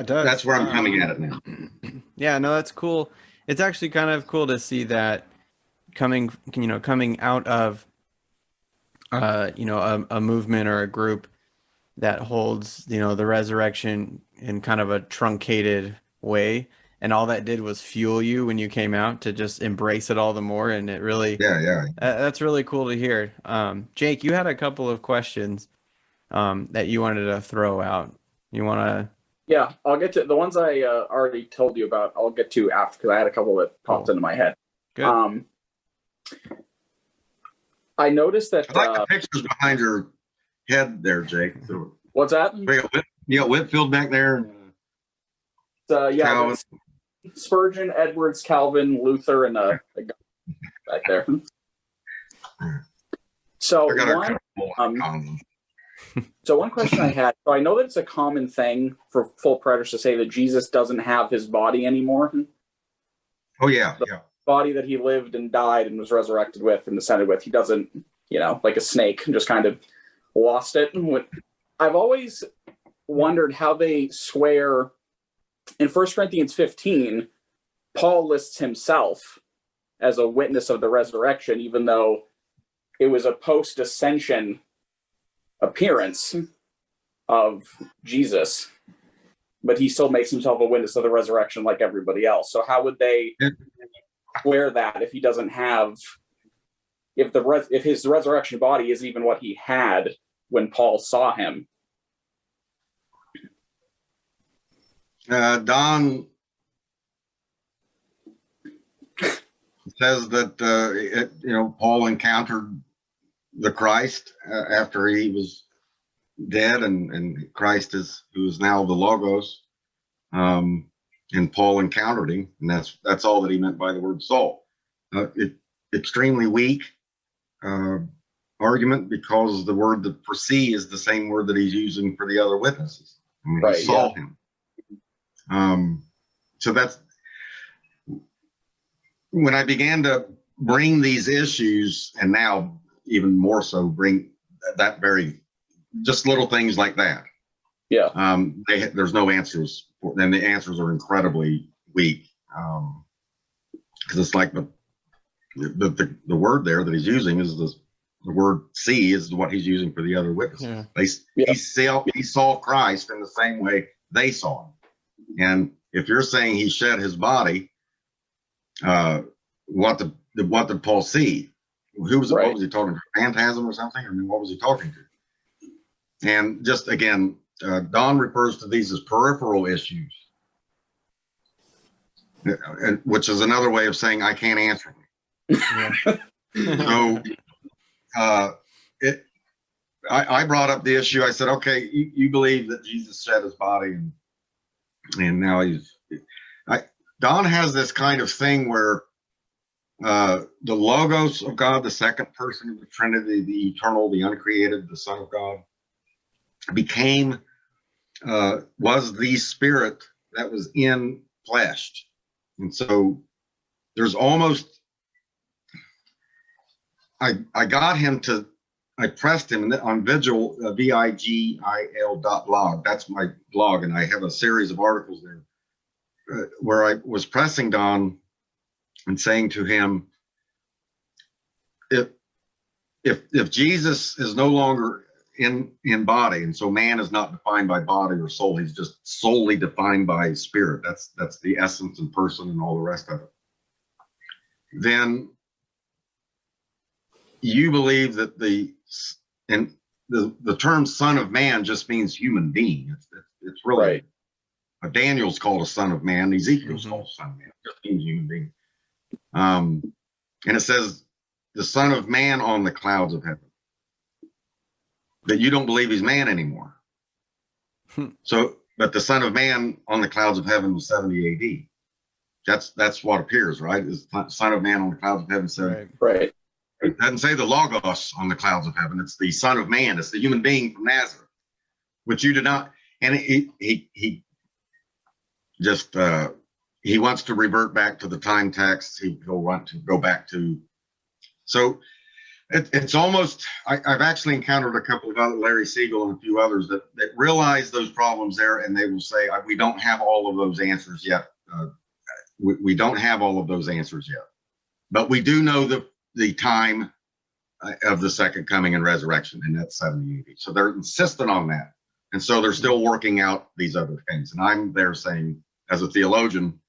S1: it does.
S2: That's where I'm coming at it now.
S1: Yeah, no, that's cool. It's actually kind of cool to see that coming out of a movement or a group that holds the resurrection in kind of a truncated way, and all that did was fuel you when you came out to just embrace it all the more. And it really that's really cool to hear. Jake, you had a couple of questions that you wanted to throw out. You want to?
S3: Yeah, I'll get to the ones I already told you about. I'll get to after, because I had a couple that popped into my head.
S1: Good.
S3: I noticed that.
S2: I like the pictures behind your head there, Jake. So,
S3: what's that?
S2: You got Whitfield back there.
S3: Spurgeon, Edwards, Calvin, Luther, and a guy back there. So one question I had. So I know that it's a common thing for full preterists to say that Jesus doesn't have his body anymore.
S2: Oh yeah,
S3: the body that he lived and died and was resurrected with and ascended with. He doesn't, like a snake, just kind of lost it. I've always wondered how they swear in 1 Corinthians 15. Paul lists himself as a witness of the resurrection, even though it was a post-ascension appearance of Jesus, but he still makes himself a witness of the resurrection like everybody else. So how would they swear that if he doesn't have, if his resurrection body is even what he had when Paul saw him?
S2: Don says that Paul encountered the Christ after he was dead, and Christ who is now the Logos, and Paul encountered him, and that's all that he meant by the word soul. Extremely weak argument, because the word that foresee is the same word that he's using for the other witnesses. I mean, he saw him. So that's when I began to bring these issues, and now even more so bring that just little things like that.
S3: Yeah.
S2: There's no answers, and the answers are incredibly weak. Because it's like the word there that he's using is the word see is what he's using for the other witnesses. Yeah. He saw Christ in the same way they saw him. And if you're saying he shed his body, what did Paul see? Who was it? Right. What was he talking to? Phantasm or something? I mean, what was he talking to? And just again, Don refers to these as peripheral issues, which is another way of saying I can't answer them. So I brought up the issue. I said, okay, you believe that Jesus shed his body, and now Don has this kind of thing where the Logos of God, the second person of the Trinity, the eternal, the uncreated, the Son of God, was the spirit that was in flesh. And so there's almost, I got him to I pressed him on Vigil, vigil.blog. That's my blog, and I have a series of articles there where I was pressing Don and saying to him, if Jesus is no longer in body, and so man is not defined by body or soul, he's just solely defined by spirit. That's the essence and person and all the rest of it. Then you believe that the term son of man just means human being. It's really
S3: Right.
S2: Daniel's called a son of man. Ezekiel's called a son of man. It just means human being. And it says the son of man on the clouds of heaven. That you don't believe he's man anymore. So, but the son of man on the clouds of heaven was 70 AD. That's what appears, right? Is the son of man on the clouds of heaven said.
S3: Right.
S2: It doesn't say the Logos on the clouds of heaven. It's the Son of Man. It's the human being from Nazareth, which you did not. And he just he wants to revert back to the time text. He'll want to go back to. So it's almost. I've actually encountered a couple of other, Larry Siegel and a few others that realize those problems there, and they will say we don't have all of those answers yet. We don't have all of those answers yet, but we do know the time of the second coming and resurrection, and that's 70 AD. So they're insistent on that. And so they're still working out these other things. And I'm there saying, as a theologian,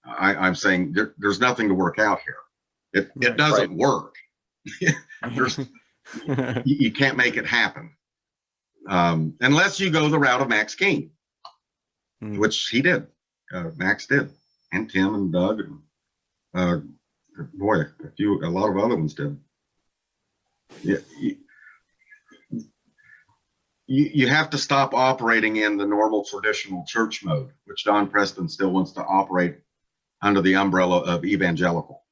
S2: I'm saying there's nothing to work out here. It doesn't work. You can't make it happen. Unless you go the route of Max King, which he did. Max did. And Tim and Doug and boy, a lot of other ones did. Yeah, you have to stop operating in the normal traditional church mode, which Don Preston still wants to operate under the umbrella of evangelical.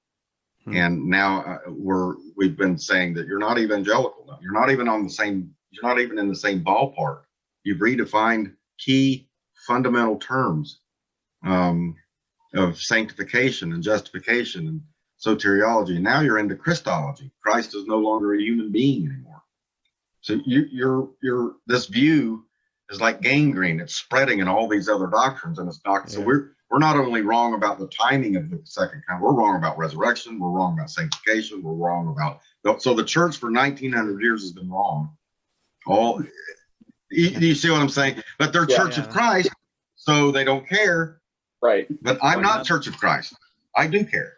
S2: And now we've been saying that you're not evangelical. Now. You're not even in the same ballpark. You've redefined key fundamental terms of sanctification and justification and soteriology, and now you're into Christology. Christ is no longer a human being anymore. So you're this view is like gangrene. It's spreading in all these other doctrines, and it's not. Yeah. So we're not only wrong about the timing of the second coming, we're wrong about resurrection. We're wrong about sanctification. We're wrong about. So the church for 1900 years has been wrong. You see what I'm saying? But they're Church of Christ, so they don't care.
S3: Right.
S2: But I'm not Church of Christ. I do care.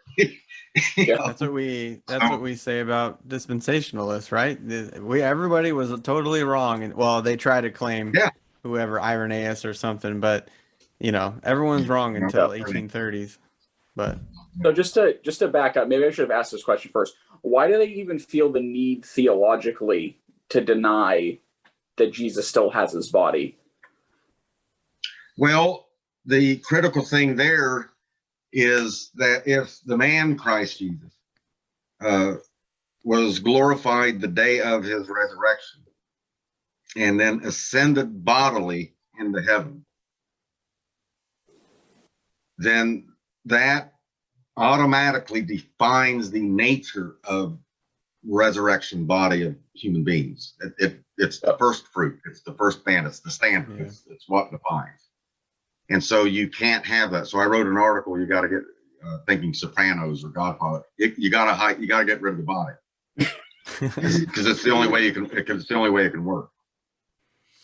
S1: That's what we say about dispensationalists, right? Everybody was totally wrong, and well, they try to claim whoever Irenaeus or something, but everyone's wrong until 1830s. But
S3: so just to back up, maybe I should have asked this question first. Why do they even feel the need theologically to deny that Jesus still has his body?
S2: Well, the critical thing there is that if the man Christ Jesus was glorified the day of his resurrection and then ascended bodily into heaven, then that automatically defines the nature of resurrection body of human beings. It's the first fruit. It's the first man. It's the standard. Yeah. It's what defines. And so you can't have that. So I wrote an article. You got to get thinking Sopranos or Godfather. You got to get rid of the body because it's the only way you can. It's the only way it can work.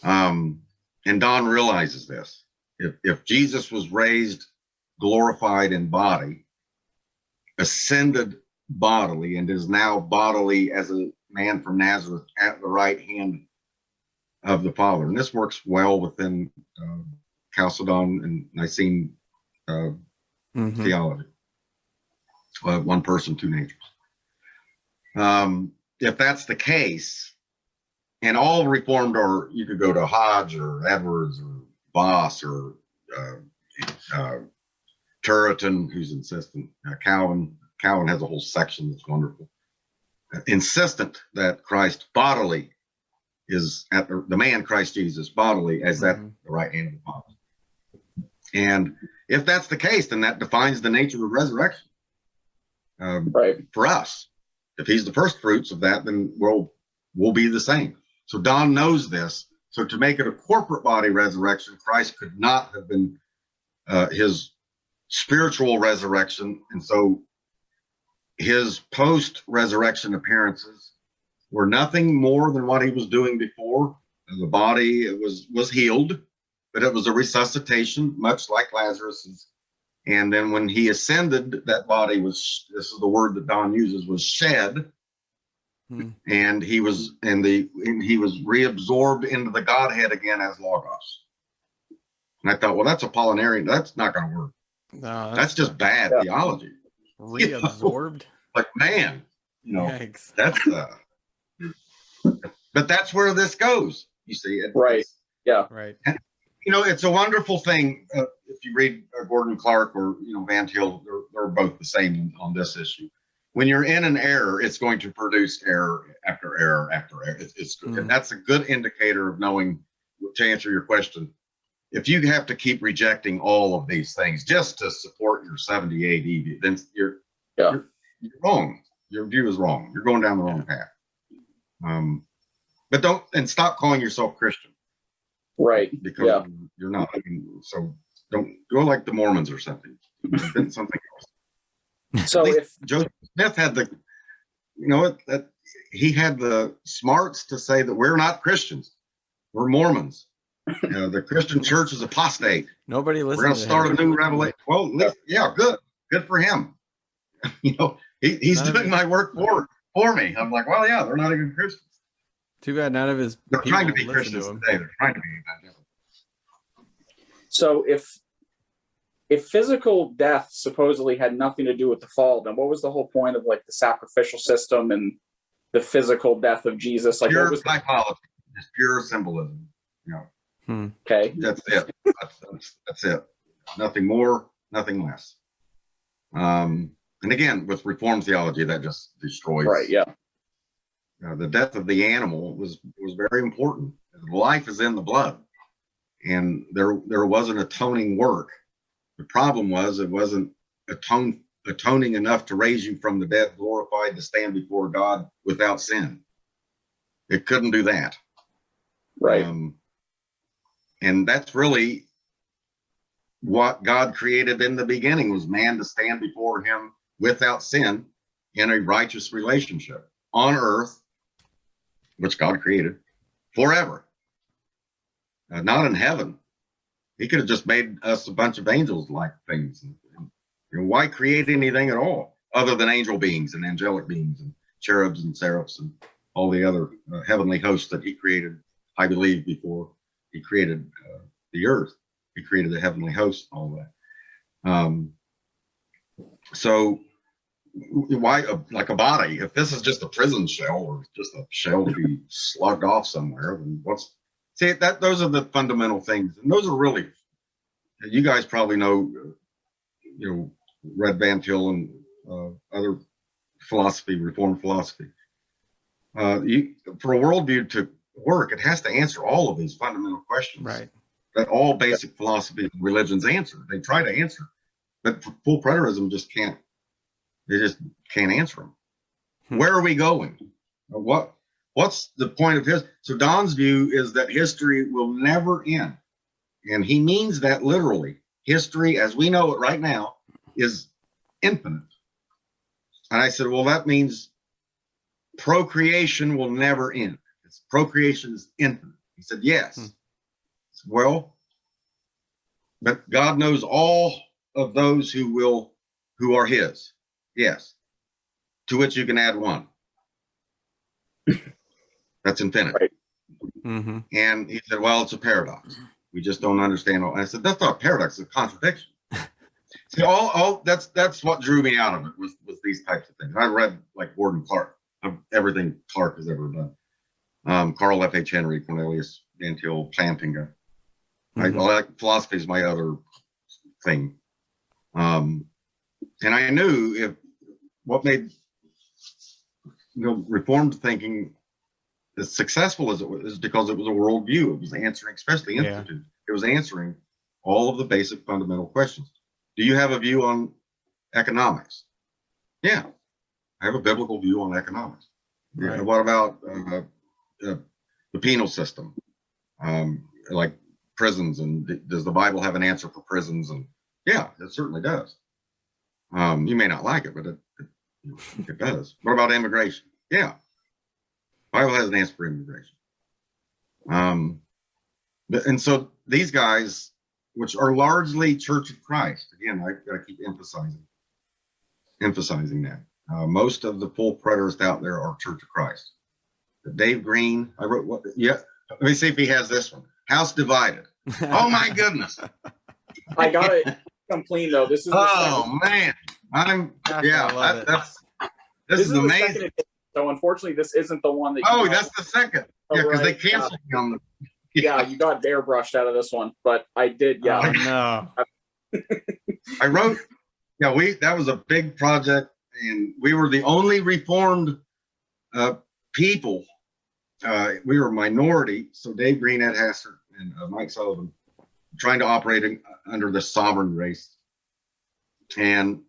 S2: And Don realizes this. If Jesus was raised, glorified in body, ascended bodily, and is now bodily as a man from Nazareth at the right hand of the Father, and this works well within Chalcedon and Nicene theology. One person, two natures. If that's the case, and all Reformed, or you could go to Hodge or Edwards or Voss or Turretin, who's insistent. Calvin has a whole section that's wonderful. Insistent that Christ bodily is at the man Christ Jesus bodily as at the right hand of the Father. And if that's the case, then that defines the nature of resurrection. For us. If he's the first fruits of that, then will be the same. So Don knows this. So to make it a corporate body resurrection, Christ could not have been his spiritual resurrection. And so his post-resurrection appearances were nothing more than what he was doing before. The body was healed, but it was a resuscitation, much like Lazarus's. And then when he ascended, that body was, this is the word that Don uses, was shed. And he was reabsorbed into the Godhead again as Logos. And I thought, well, that's Apollinarian. That's not going to work.
S1: No,
S2: that's just bad theology.
S1: Reabsorbed.
S2: Like, man,
S1: Yikes.
S2: that's but that's where this goes. You see,
S3: right? Yeah,
S1: right.
S2: And, it's a wonderful thing if you read Gordon Clark or Van Til. They're both the same on this issue. When you're in an error, it's going to produce error after error after error. And that's a good indicator of knowing. To answer your question, if you have to keep rejecting all of these things just to support your 70 AD view, then you're wrong. Your view is wrong. You're going down the wrong path. But stop calling yourself Christian.
S3: Right.
S2: Because you're not. So don't go like the Mormons or something. Then something else.
S3: So if
S2: Joseph Smith had he had the smarts to say that we're not Christians, we're Mormons. The Christian church is apostate.
S1: Nobody listens.
S2: We're going to start a new revelation. Well, good for him. He's doing my work for me. I'm like, well, yeah, they're not even Christians.
S1: Too bad none of his.
S2: They're trying to be Christians today. They're trying to be evangelical.
S3: So if physical death supposedly had nothing to do with the fall, then what was the whole point of like the sacrificial system and the physical death of Jesus? Like,
S2: pure
S3: what was
S2: psychology. It's pure symbolism.
S3: Okay.
S2: That's it. That's it. Nothing more, nothing less. And again, with Reformed theology, that just destroys.
S3: Right. Yeah.
S2: The death of the animal was very important. Life is in the blood, and there was an atoning work. The problem was it wasn't atoning enough to raise you from the dead, glorified, to stand before God without sin. It couldn't do that.
S3: Right.
S2: And that's really what God created in the beginning, was man to stand before him without sin in a righteous relationship on earth, which God created forever. Not in heaven. He could have just made us a bunch of angels-like things. Why create anything at all other than angel beings and angelic beings and cherubs and seraphs and all the other heavenly hosts that he created, I believe, before he created the earth. He created the heavenly host, all that. So why, like a body, if this is just a prison shell or just a shell to be slugged off somewhere, then those are the fundamental things. And those are really, you guys probably know, read Van Til and other philosophy, Reformed philosophy. For a worldview to work, it has to answer all of these fundamental questions.
S1: Right.
S2: That all basic philosophies and religions answer. They try to answer, but full preterism just can't. They just can't answer them. Where are we going? What's the point of his? So Don's view is that history will never end, and he means that literally. History, as we know it right now, is infinite. And I said, well, that means procreation will never end. Procreation is infinite. He said, yes. Well, but God knows all of those who are his. Yes. To which you can add one. That's infinite. Right.
S1: Mm-hmm.
S2: And he said, well, it's a paradox. We just don't understand all. And I said, that's not a paradox, it's a contradiction. See, that's what drew me out of it was these types of things. I read like Gordon Clark, everything Clark has ever done. Carl F. H. Henry, Cornelius Van Til, Plantinga. Mm-hmm. I like philosophy is my other thing. And I knew if what made Reformed thinking as successful as it was is because it was a worldview. It was answering, especially Institute. It was answering all of the basic fundamental questions. Do you have a view on economics? Yeah, I have a biblical view on economics. Right. What about the penal system, like prisons, and does the Bible have an answer for prisons? And yeah, it certainly does. You may not like it, but it does. What about immigration? Yeah, Bible has an answer for immigration. And so these guys, which are largely Church of Christ, again, I've got to keep emphasizing that. Most of the full preterists out there are Church of Christ. Dave Green, I wrote what? Yeah, let me see if he has this one. House Divided. Oh my goodness!
S3: I got it complete though. This is.
S2: Oh man, this is amazing.
S3: So unfortunately, this isn't the one that.
S2: That's the second. Yeah, because they canceled me on the.
S3: Yeah, you got airbrushed out of this one, but I did. Yeah.
S1: Oh, no.
S2: I wrote. Yeah, that was a big project, and we were the only Reformed people. We were a minority, so Dave Green, Ed Hastert, and Mike Sullivan trying to operate under the sovereign grace. And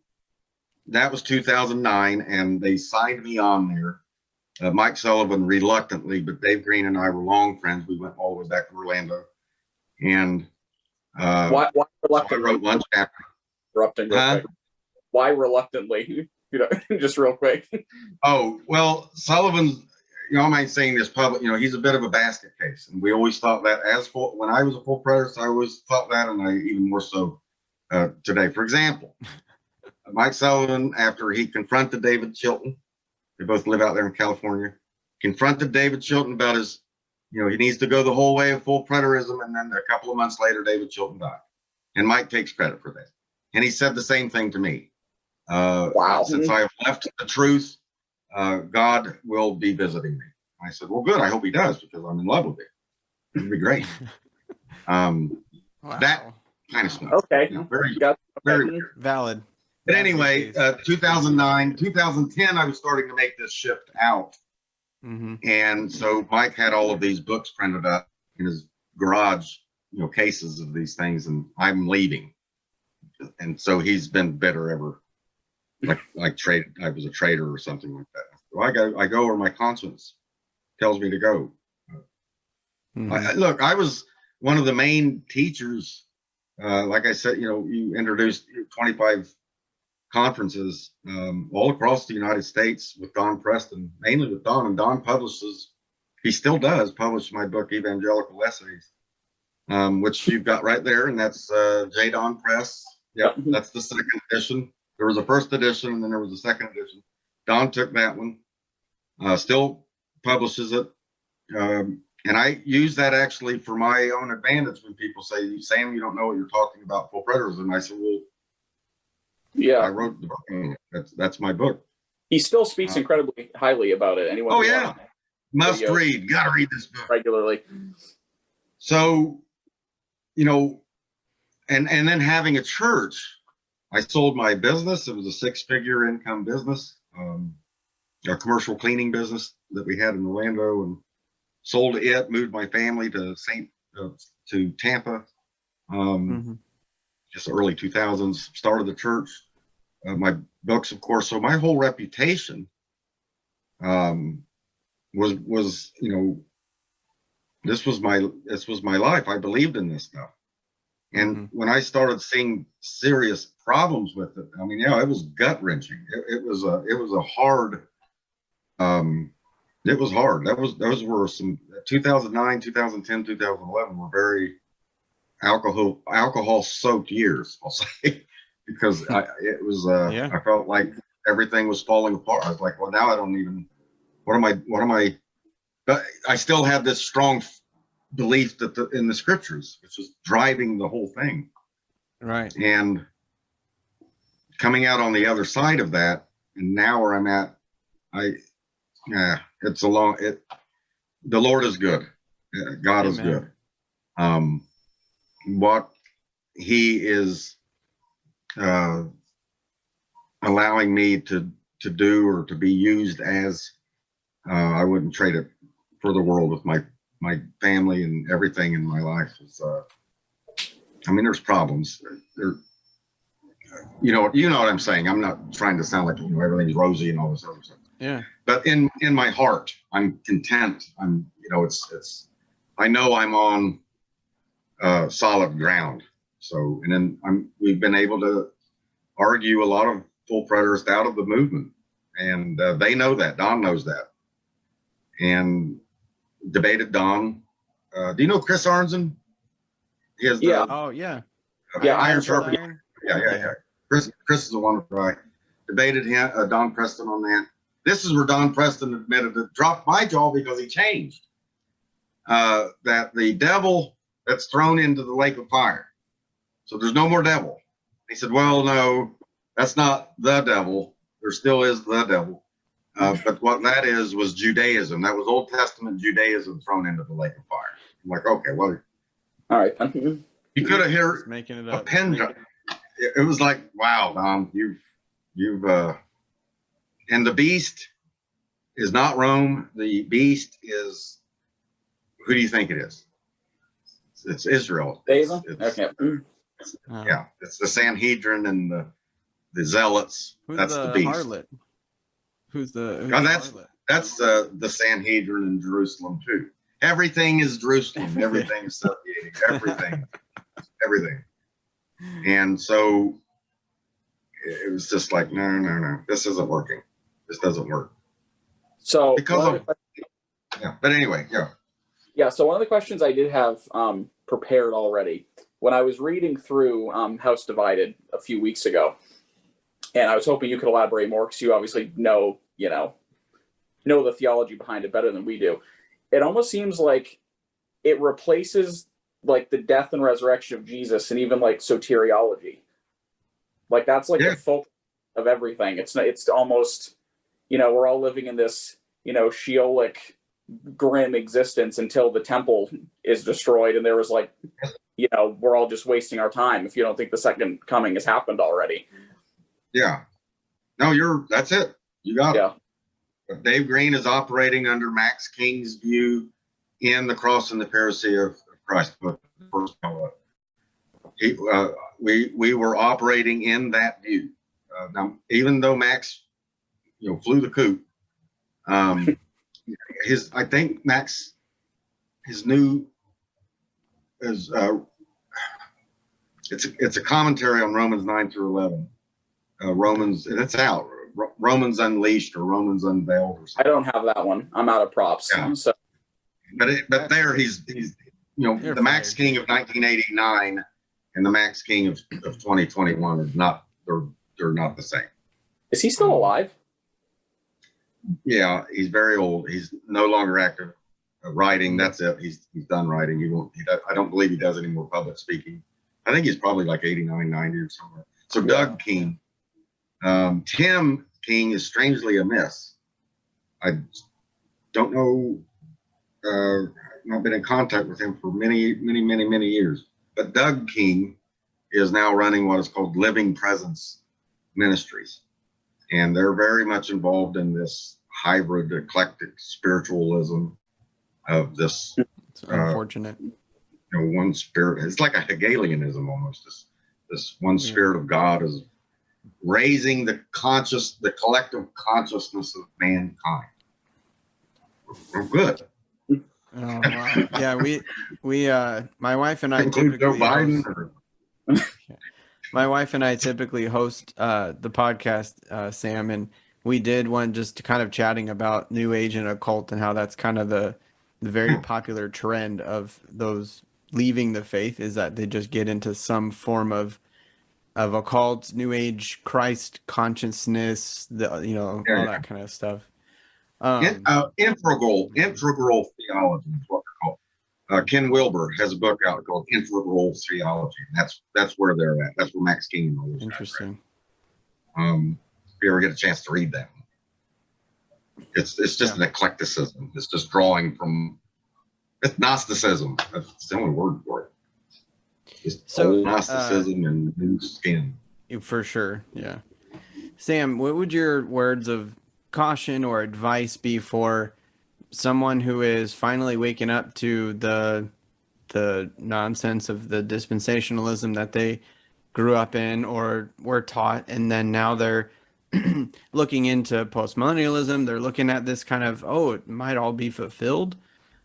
S2: that was 2009, and they signed me on there. Mike Sullivan reluctantly, but Dave Green and I were long friends. We went all the way back to Orlando. And
S3: why reluctantly?
S2: So I wrote one chapter.
S3: Interrupting real quick. Why reluctantly? Just real quick.
S2: Oh, well, Sullivan's, I might saying this public, he's a bit of a basket case. And we always thought that when I was a full preterist, I always thought that, and I even more so today. For example, Mike Sullivan, after he confronted David Chilton, they both live out there in California, confronted David Chilton about his, he needs to go the whole way of full preterism. And then a couple of months later, David Chilton died. And Mike takes credit for that. And he said the same thing to me.
S3: Wow.
S2: Since I have left the truth, God will be visiting me. I said, well, good. I hope he does, because I'm in love with it. It'd be great.
S1: Wow.
S2: That kind of stuff.
S3: Okay.
S2: Very
S1: valid.
S2: But anyway, 2009, 2010, I was starting to make this shift out.
S1: Mm-hmm.
S2: And so Mike had all of these books printed up in his garage, cases of these things, and I'm leaving. And so he's been bitter ever, like trade. I was a traitor or something like that. So I go where my conscience tells me to go. Mm-hmm. Look, I was one of the main teachers. Like I said, you introduced 25 conferences all across the United States with Don Preston, mainly with Don. And Don he still does publish my book, Evangelical Essays, which you've got right there. And that's J. Don Press. Yep, that's the second edition. There was a first edition, and then there was a second edition. Don took that one, still publishes it. And I use that actually for my own advantage when people say, Sam, you don't know what you're talking about, full preterism. And I said, well, yeah, I wrote the book. That's my book.
S3: He still speaks incredibly highly about it. Anyone?
S2: Oh yeah, must read. Got to read this book
S3: regularly.
S2: So, and then having a church, I sold my business. It was a 6-figure income business, a commercial cleaning business that we had in Orlando, and sold it. Moved my family to Tampa. Just early 2000s, started the church, my books, of course. So my whole reputation was this was my life. I believed in this stuff. And when I started seeing serious problems with it, it was gut wrenching. It was a hard, it was hard. Those were some 2009, 2010, 2011 were very alcohol soaked years, I'll say, because I felt like everything was falling apart. I was like, well, now I don't even, what am I, but I still had this strong belief that in the scriptures, which was driving the whole thing.
S1: Right.
S2: And coming out on the other side of that, and now where I'm at, the Lord is good. God is good. What he is allowing me to do or to be used as, I wouldn't trade it for the world with my family and everything in my life. Is, there's problems. you know what I'm saying. I'm not trying to sound like everything's rosy and all this other stuff.
S1: Yeah.
S2: But in my heart, I'm content. It's I know I'm on solid ground. So, and then we've been able to argue a lot of full preterists out of the movement, and they know that. Don knows that, and debated Don. Do you know Chris Arnzen? He has
S3: Yeah.
S1: Oh yeah.
S2: Iron Sharpening.
S1: Iron?
S2: Yeah. Chris is a wonderful guy. Debated him, Don Preston on that. This is where Don Preston admitted to drop my jaw because he changed. That the devil that's thrown into the lake of fire. So there's no more devil. He said, well, no, that's not the devil. There still is the devil. But what that was Judaism. That was Old Testament Judaism thrown into the lake of fire. I'm like, okay, well,
S3: All right. Then.
S2: you could have heard
S1: Just making it
S2: a
S1: up.
S2: pin drop. It was like, wow, Don, you've and the beast is not Rome. The beast is, who do you think it is? It's Israel.
S3: Daism?
S2: It's,
S3: Okay.
S2: yeah, it's the Sanhedrin and the zealots.
S1: Who's
S2: That's
S1: the
S2: the beast.
S1: harlot? Who's the harlot?
S2: That's the Sanhedrin in Jerusalem too. Everything is Jerusalem. Everything is subjugating. Everything. And so it was just like, no, this isn't working. This doesn't work.
S3: So
S2: Because yeah. But anyway, yeah.
S3: Yeah, so one of the questions I did have prepared already when I was reading through House Divided a few weeks ago, and I was hoping you could elaborate more because you obviously know the theology behind it better than we do. It almost seems like it replaces like the death and resurrection of Jesus and even like soteriology. Like that's like the focus of everything. It's almost, we're all living in this, Sheolic grim existence until the temple is destroyed, and there was like, we're all just wasting our time if you don't think the second coming has happened already.
S2: Yeah. No, that's it. You got it. But Dave Green is operating under Max King's view in The Cross and the Parousia of Christ. We were operating in that view. Now, even though Max, flew the coop, I think Max, his new is it's a commentary on Romans 9 through 11. Romans, and it's out. Romans Unleashed or Romans Unveiled or something.
S3: I don't have that one. I'm out of props.
S2: Yeah.
S3: So.
S2: But there he's the Max King of 1989 and the Max King of 2021 is not they're not the same.
S3: Is he still alive?
S2: Yeah, he's very old. He's no longer active writing. That's it. He's done writing. I don't believe he does any more public speaking. I think he's probably like 89, 90 or somewhere. So Doug King, Tim King is strangely amiss. I don't know. I've not been in contact with him for many years. But Doug King is now running what is called Living Presence Ministries. And they're very much involved in this hybrid eclectic spiritualism of this.
S1: It's unfortunate.
S2: One spirit. It's like a Hegelianism almost. This one spirit of God is raising the collective consciousness of mankind. We're good.
S1: Oh, wow. Yeah, we my wife and I
S2: Include Joe Biden.
S1: My wife and I typically host the podcast, Sam, and we did one just kind of chatting about New Age and occult and how that's kind of the very popular trend of those leaving the faith is that they just get into some form of occult, New Age, Christ consciousness, all that kind of stuff.
S2: Integral theology is what they're called. Ken Wilber has a book out called Integral Theology. And that's where they're at. That's where Max King and all those
S1: Interesting.
S2: If you ever get a chance to read that, it's just an eclecticism. It's just drawing from. It's Gnosticism. That's the only word for it. Just old Gnosticism and new skin.
S1: For sure, yeah. Sam, what would your words of caution or advice be for someone who is finally waking up to the nonsense of the dispensationalism that they grew up in or were taught, and then now they're looking into postmillennialism. They're looking at this kind of, oh, it might all be fulfilled.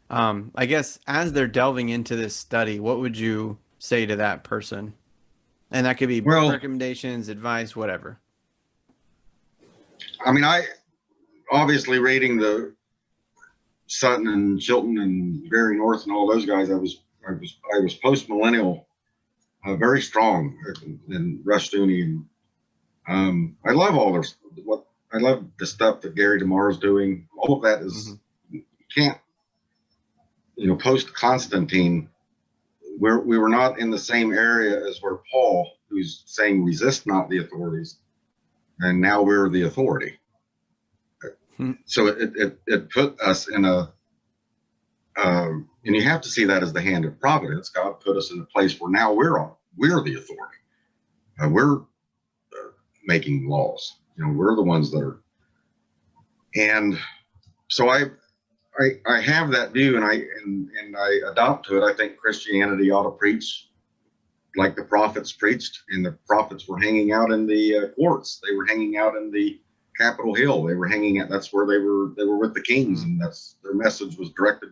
S1: I guess as they're delving into this study, what would you say to that person? And that could be
S2: Well,
S1: recommendations, advice, whatever.
S2: I mean, I obviously reading the Sutton and Chilton and Barry North and all those guys, I was post millennial, very strong in Rushdoony, and I love all this. I love the stuff that Gary DeMar is doing. All of that is you can't, post Constantine, we were not in the same area as where Paul, who's saying resist not the authorities, and now we're the authority. So it put us in a, and you have to see that as the hand of providence. God put us in a place where now we're the authority. We're making laws. We're the ones that are. And so I have that view, and I adopt to it. I think Christianity ought to preach like the prophets preached, and the prophets were hanging out in the courts. They were hanging out in the Capitol Hill. They were hanging out. That's where they were with the kings, and that's their message was directed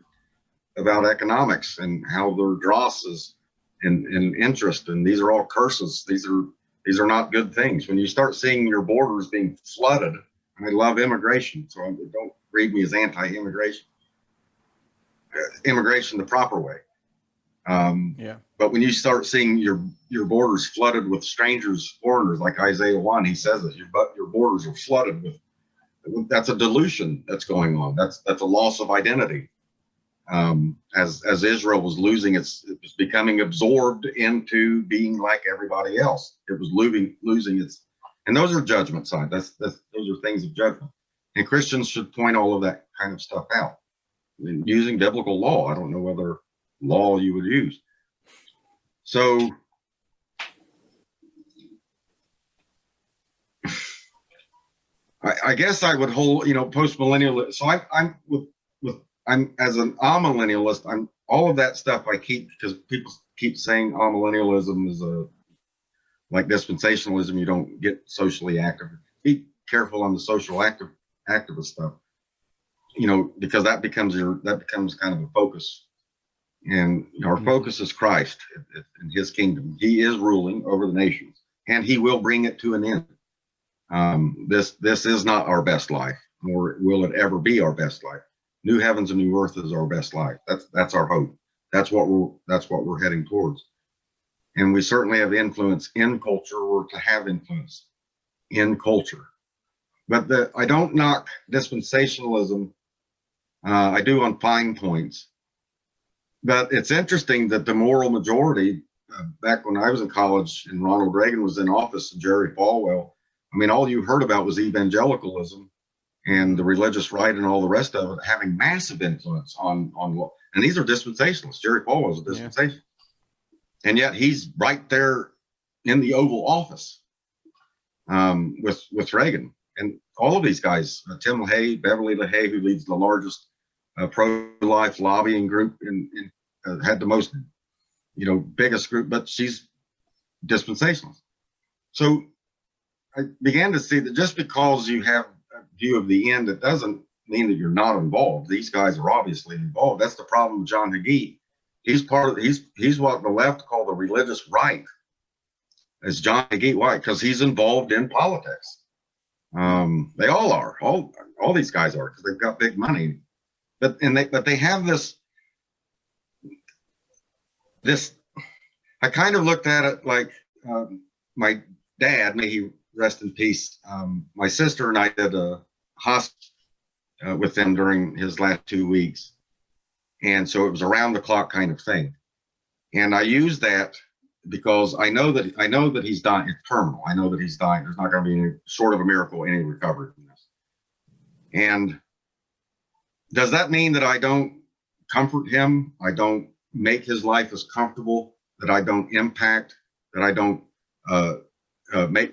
S2: about economics and how their dross is and interest, and these are all curses. These are not good things. When you start seeing your borders being flooded, and I love immigration, so don't read me as anti-immigration. Immigration the proper way. But when you start seeing your borders flooded with strangers, foreigners, like Isaiah 1, he says it, your borders are flooded with, that's a dilution that's going on. That's a loss of identity. As Israel was losing it was becoming absorbed into being like everybody else. It was losing its, and those are judgment signs. Those are things of judgment. And Christians should point all of that kind of stuff out. I mean, using biblical law. I don't know whether law you would use. So I guess I would hold, post-millennial. So I'm as an amillennialist, I'm all of that stuff I keep, because people keep saying amillennialism is like dispensationalism. You don't get socially active. Be careful on the social activist stuff, because that becomes kind of a focus. And our focus is Christ and his kingdom. He is ruling over the nations, and he will bring it to an end. This is not our best life, nor will it ever be our best life. New heavens and new earth is our best life. That's our hope. That's what we're heading towards. And we certainly have influence in culture. We're to have influence in culture. But I don't knock dispensationalism. I do on fine points. But it's interesting that the moral majority, back when I was in college and Ronald Reagan was in office and Jerry Falwell, I mean, all you heard about was evangelicalism and the religious right and all the rest of it having massive influence on law. And these are dispensationalists. Jerry Falwell was a dispensationalist. Yeah. And yet he's right there in the Oval Office with Reagan. And all of these guys, Tim LaHaye, Beverly LaHaye, who leads the largest pro-life lobbying group and had the most, biggest group, but she's dispensationalist. So I began to see that just because you have a view of the end, it doesn't mean that you're not involved. These guys are obviously involved. That's the problem with John Hagee. He's what the left call the religious right. As John Hagee, why? Because he's involved in politics. They all are. All these guys are, because they've got big money. But they have this. I kind of looked at it like my dad, may he rest in peace. My sister and I did a hospice with him during his last 2 weeks, and so it was around the clock kind of thing. And I use that because I know that he's dying. It's terminal. I know that he's dying. There's not going to be any, short of a miracle, any recovery from this. And does that mean that I don't comfort him? I don't make his life as comfortable, that I don't impact, that I don't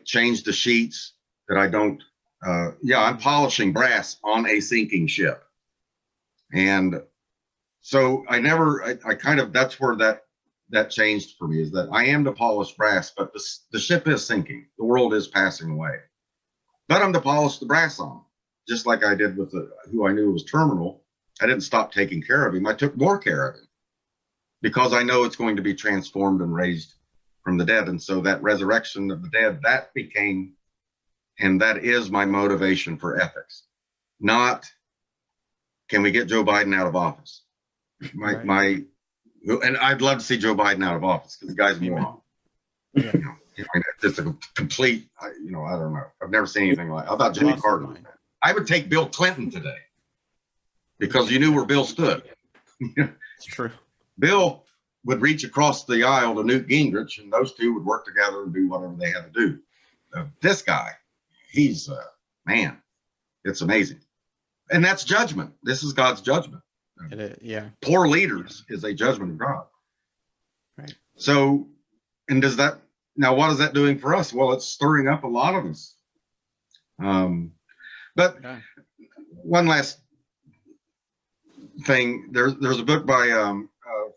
S2: change the sheets, that I don't, I'm polishing brass on a sinking ship. And so I kind of, that's where that that changed for me is that I am to polish brass, but the ship is sinking. The world is passing away. But I'm to polish the brass on, just like I did with who I knew was terminal. I didn't stop taking care of him. I took more care of him because I know it's going to be transformed and raised from the dead. And so that resurrection of the dead, that became, and that is my motivation for ethics. Not, can we get Joe Biden out of office? And I'd love to see Joe Biden out of office because the guy's a moron.
S1: Yeah.
S2: Just a complete, I don't know. I've never seen anything like. I thought Jimmy Carter. I would take Bill Clinton today because you knew where Bill stood.
S1: It's true.
S2: Bill would reach across the aisle to Newt Gingrich, and those two would work together and do whatever they had to do. This guy, he's man, it's amazing, and that's judgment. This is God's judgment.
S1: It is, yeah.
S2: Poor leaders is a judgment of God.
S1: Right.
S2: So, and now what is that doing for us? Well, it's stirring up a lot of us. But
S1: yeah.
S2: One last thing, there's a book by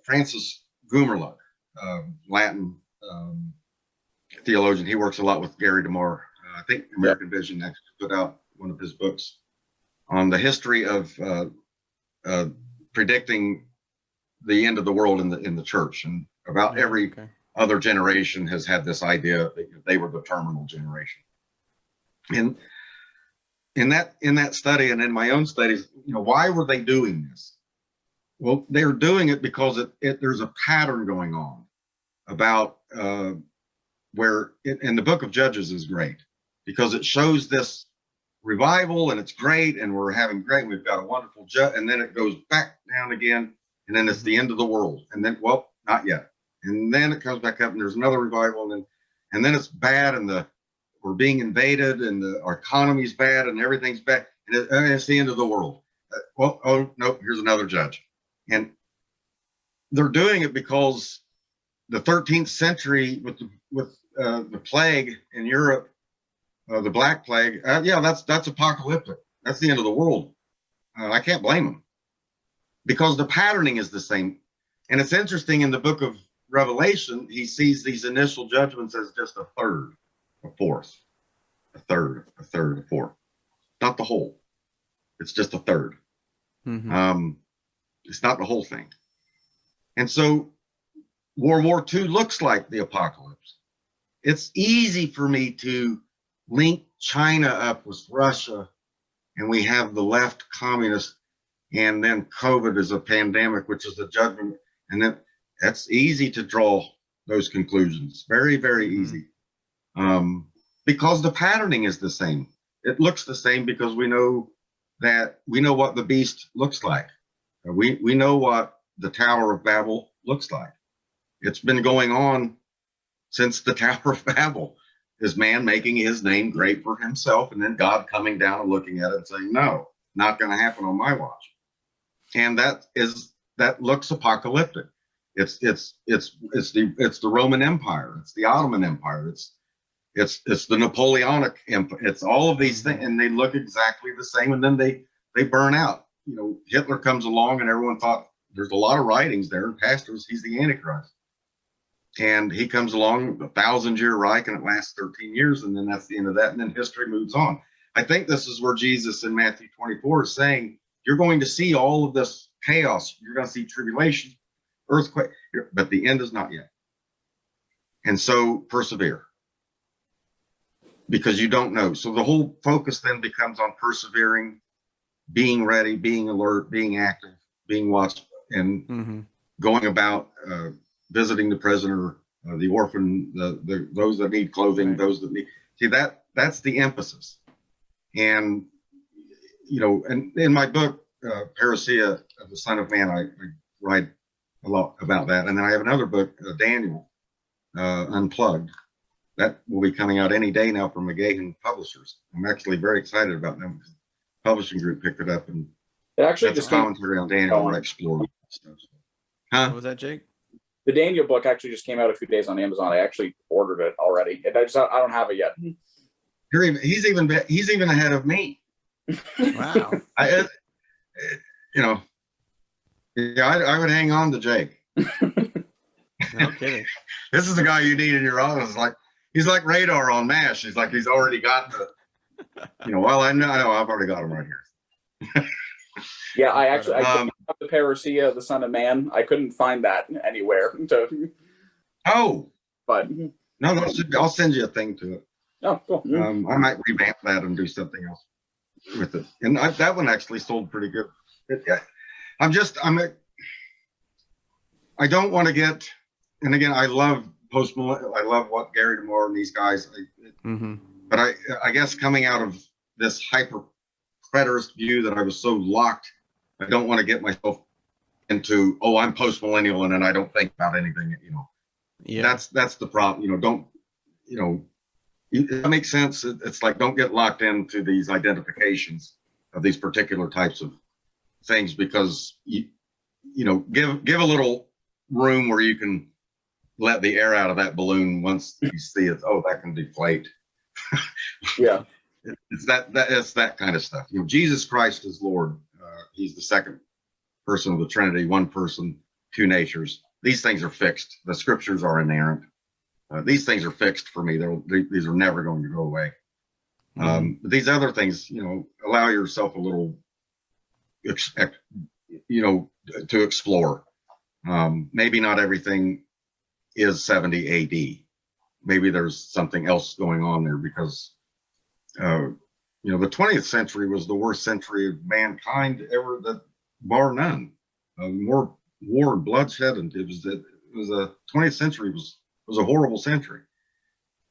S2: Francis Gumerlud, Latin theologian. He works a lot with Gary DeMar. I think American Vision actually put out one of his books on the history of predicting the end of the world in the church, and about every other generation has had this idea that they were the terminal generation. And in that study and in my own studies, why were they doing this? Well, they were doing it because there's a pattern going on about where in the book of Judges is great because it shows this revival and it's great and we're having great. We've got a wonderful judge, and then it goes back down again, and then it's the end of the world, and then not yet, and then it comes back up and there's another revival, and then it's bad and we're being invaded and our economy's bad and everything's bad, and it's the end of the world. Oh no, here's another judge. And they're doing it because the 13th century with the plague in Europe, the Black Plague, that's apocalyptic. That's the end of the world. I can't blame them because the patterning is the same. And it's interesting, in the book of Revelation, he sees these initial judgments as just a third, a fourth, a third, a fourth, not the whole. It's just a third. Mm-hmm. It's not the whole thing. And so World War II looks like the apocalypse. It's easy for me to link China up with Russia, and we have the left communist, and then COVID is a pandemic, which is a judgment. And then that's easy to draw those conclusions. Very, very easy. Because the patterning is the same. It looks the same because we know what the beast looks like. We know what the Tower of Babel looks like. It's been going on since the Tower of Babel. Is man making his name great for himself, and then God coming down and looking at it and saying, no, not going to happen on my watch. And that looks apocalyptic. It's the Roman Empire. It's the Ottoman Empire. It's the Napoleonic Empire. It's all of these things, and they look exactly the same, and then they burn out. Hitler comes along, and everyone thought there's a lot of writings there, and pastors, he's the Antichrist. And he comes along, 1,000-year Reich, and it lasts 13 years, and then that's the end of that, and then history moves on. I think this is where Jesus in Matthew 24 is saying, you're going to see all of this chaos. You're going to see tribulation, earthquake, but the end is not yet. And so persevere, because you don't know. So the whole focus then becomes on persevering, being ready, being alert, being active, being watched, and going about visiting the prisoner, the orphan, those that need clothing, right. Those that need. See, that's the emphasis. And and in my book, Parousia of the Son of Man, I write a lot about that. And then I have another book, Daniel, Unplugged, that will be coming out any day now from McGahan Publishers. I'm actually very excited about them. The publishing group picked it up, and
S3: it actually just
S2: commentary on Daniel and explore stuff. Huh?
S1: What was that, Jake?
S3: The Daniel book actually just came out a few days on Amazon. I actually ordered it already. I don't have it yet.
S2: He's even ahead of me.
S1: Wow.
S2: I would hang on to Jake.
S1: No kidding.
S2: This is the guy you need in your office. Like, he's like radar on MASH. He's like, he's already got the, well, I know, I've already got him right here.
S3: Yeah, I couldn't have the parousia, the Son of Man. I couldn't find that anywhere. But
S2: no, I'll send you a thing to it.
S3: Oh, cool.
S2: I might revamp that and do something else with it. And that one actually sold pretty good. I don't want to get, and again, I love I love what Gary DeMar and these guys, but I guess coming out of this hyper preterist view that I was so locked, I don't want to get myself into, I'm post millennial and then I don't think about anything,
S1: Yeah.
S2: That's the problem. It makes sense. It's like, don't get locked into these identifications of these particular types of things, because give a little room where you can let the air out of that balloon once you see it. That can deflate.
S3: Yeah.
S2: It's that kind of stuff. Jesus Christ is Lord. He's the second person of the Trinity, one person, two natures. These things are fixed. The scriptures are inerrant. These things are fixed for me. These are never going to go away. But these other things, allow yourself a little, to explore. Maybe not everything is 70 AD. Maybe there's something else going on there, because, the 20th century was the worst century of mankind ever, bar none. More war and bloodshed, and it was a 20th century was a horrible century.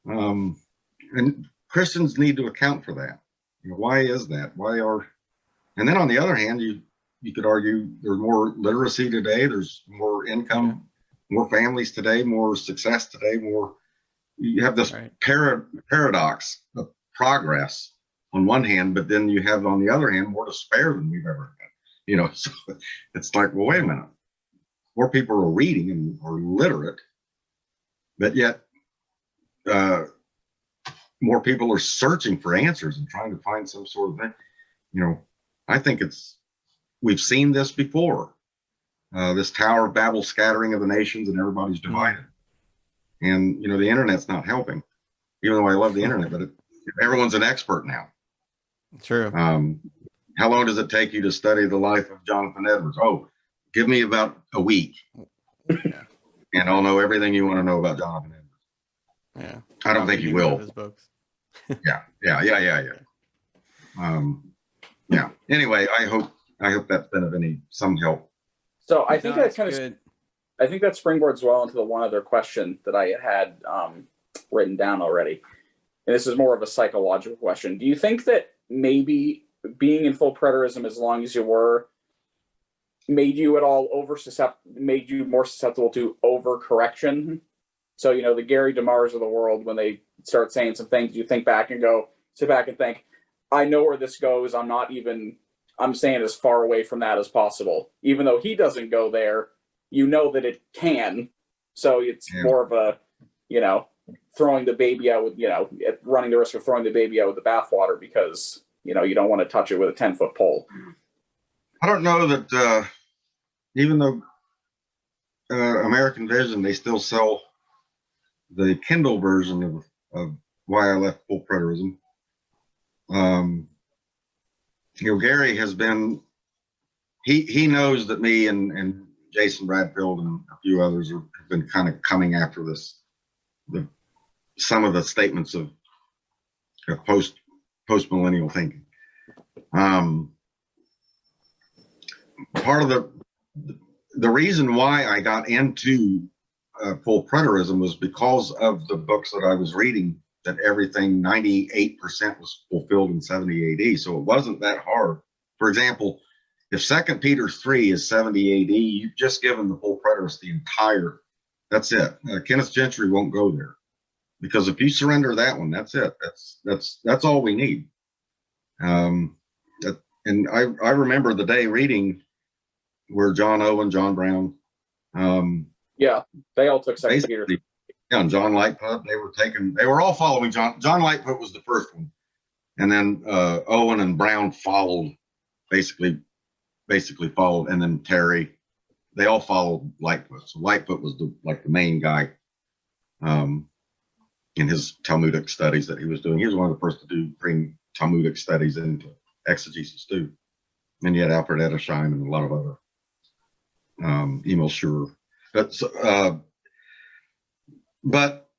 S2: And Christians need to account for that. Why is that? And then on the other hand, you could argue there's more literacy today, there's more income, more families today, more success today, you have this paradox of progress on one hand, but then you have on the other hand more despair than we've ever had. So it's like, well, wait a minute. More people are reading and are literate, but yet more people are searching for answers and trying to find some sort of thing. I think we've seen this before. This Tower of Babel scattering of the nations, and everybody's divided. And the internet's not helping, even though I love the internet, but everyone's an expert now.
S1: True.
S2: How long does it take you to study the life of Jonathan Edwards? Give me about a week.
S1: Yeah.
S2: And I'll know everything you want to know about Jonathan Edwards.
S1: Yeah.
S2: I don't think you will.
S1: His books.
S2: Yeah. Anyway, I hope that's been of some help.
S3: So I think that I think that springboards well into the one other question that I had written down already. And this is more of a psychological question. Do you think that maybe being in full preterism as long as you were made you at all made you more susceptible to overcorrection? So, the Gary DeMars of the world, when they start saying some things, you sit back and think, I know where this goes. I'm staying as far away from that as possible. Even though he doesn't go there, that it can. So it's more of a, throwing the baby out with, running the risk of throwing the baby out with the bathwater, because, you don't want to touch it with a 10-foot pole.
S2: I don't know that, even though American Vision, they still sell the Kindle version of Why I Left Full Preterism. Gary has been, he knows that me and Jason Bradfield and a few others have been kind of coming after some of the statements of post-millennial thinking. Part of the reason why I got into full preterism was because of the books that I was reading, that everything 98% was fulfilled in 70 AD. So it wasn't that hard. For example, if 2 Peter 3 is 70 AD, you've just given the full preterist the entire, that's it. Kenneth Gentry won't go there, because if you surrender that one, that's it. That's all we need. And I remember the day reading where John Owen, John Brown,
S3: they all took 2 Peter.
S2: And John Lightfoot, they were all following John Lightfoot was the first one, and then Owen and Brown followed, basically followed, and then Terry, they all followed Lightfoot. So Lightfoot was the main guy in his Talmudic studies that he was doing. He was one of the first to bring Talmudic studies into exegesis too. And you had Alfred Edersheim and a lot of other Emil Schurer. But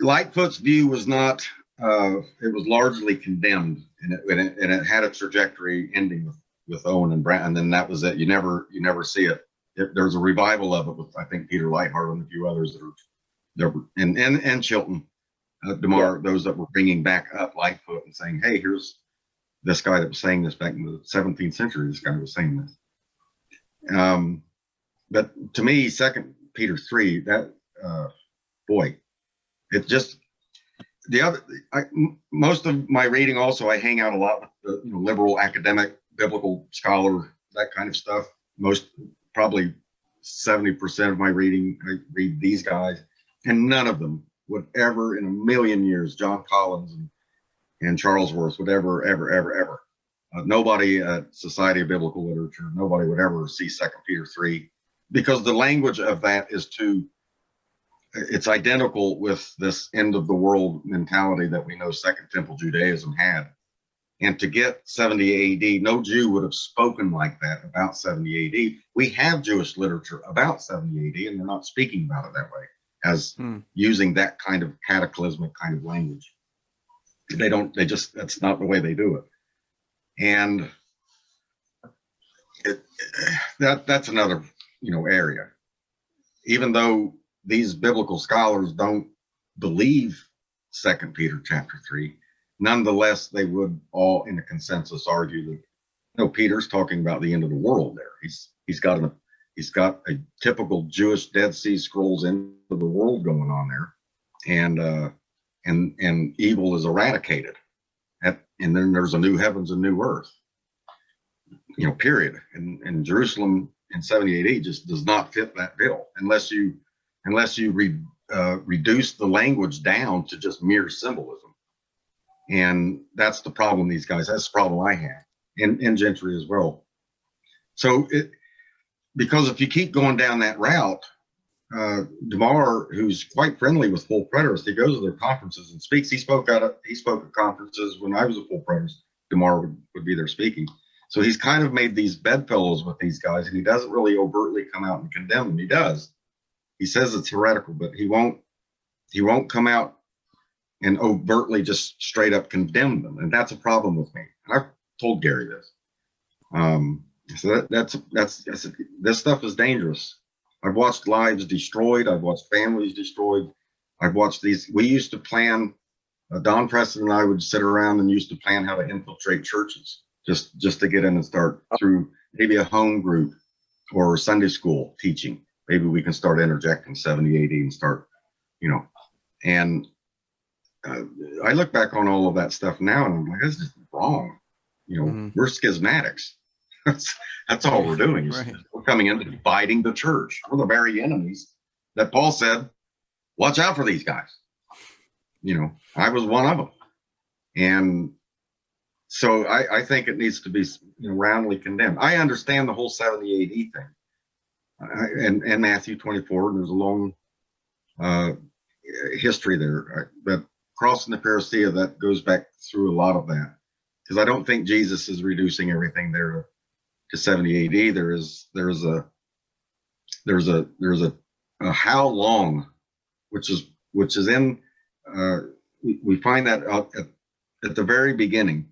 S2: Lightfoot's view was not, it was largely condemned, and it had a trajectory ending with Owen and Brown, and then that was it. You never see it. There's a revival of it with, I think, Peter Lightheart and a few others that were and Chilton, DeMar, those that were bringing back up Lightfoot and saying, hey, here's this guy that was saying this back in the 17th century. This guy was saying this. But to me, 2 Peter 3, that boy, it just most of my reading also, I hang out a lot with the liberal academic, biblical scholar, that kind of stuff. Probably 70% of my reading, I read these guys, and none of them would ever in a million years, John Collins and Charles Worth would ever, nobody at Society of Biblical Literature, nobody would ever see 2 Peter 3, because the language of that is it's identical with this end of the world mentality that we know Second Temple Judaism had. And to get 70 AD, no Jew would have spoken like that about 70 AD. We have Jewish literature about 70 AD, and they're not speaking about it that way, as using that kind of cataclysmic kind of language. That's not the way they do it. And that's another, area. Even though these biblical scholars don't believe 2 Peter chapter 3, nonetheless, they would all in a consensus argue that, Peter's talking about the end of the world there. He's got a typical Jewish Dead Sea Scrolls end of the world going on there. And evil is eradicated. And then there's a new heavens and new earth, period. And Jerusalem in 70 AD just does not fit that bill unless you reduce the language down to just mere symbolism. And that's the problem that's the problem I have, and Gentry as well. So because if you keep going down that route, DeMar, who's quite friendly with full preterists, he goes to their conferences and speaks. He spoke at conferences when I was a full preterist. DeMar would be there speaking. So he's kind of made these bedfellows with these guys, and he doesn't really overtly come out and condemn them. He does. He says it's heretical, but he won't come out and overtly just straight up condemn them. And that's a problem with me. And I've told Gary this. So that's this stuff is dangerous. I've watched lives destroyed. I've watched families destroyed. I've watched these. We used to plan, Don Preston and I would sit around and used to plan how to infiltrate churches, just to get in and start through maybe a home group or Sunday school teaching. Maybe we can start interjecting 70 AD and start, and I look back on all of that stuff now and I'm like, this is wrong. We're schismatics. That's all we're doing. Right. We're coming in dividing the church. We're the very enemies that Paul said, watch out for these guys. I was one of them. And so I think it needs to be roundly condemned. I understand the whole 70 AD thing and Matthew 24, and there's a long history there. But crossing the parousia, that goes back through a lot of that. Because I don't think Jesus is reducing everything there to 70 AD. There's a how long, which is in we find that out at the very beginning.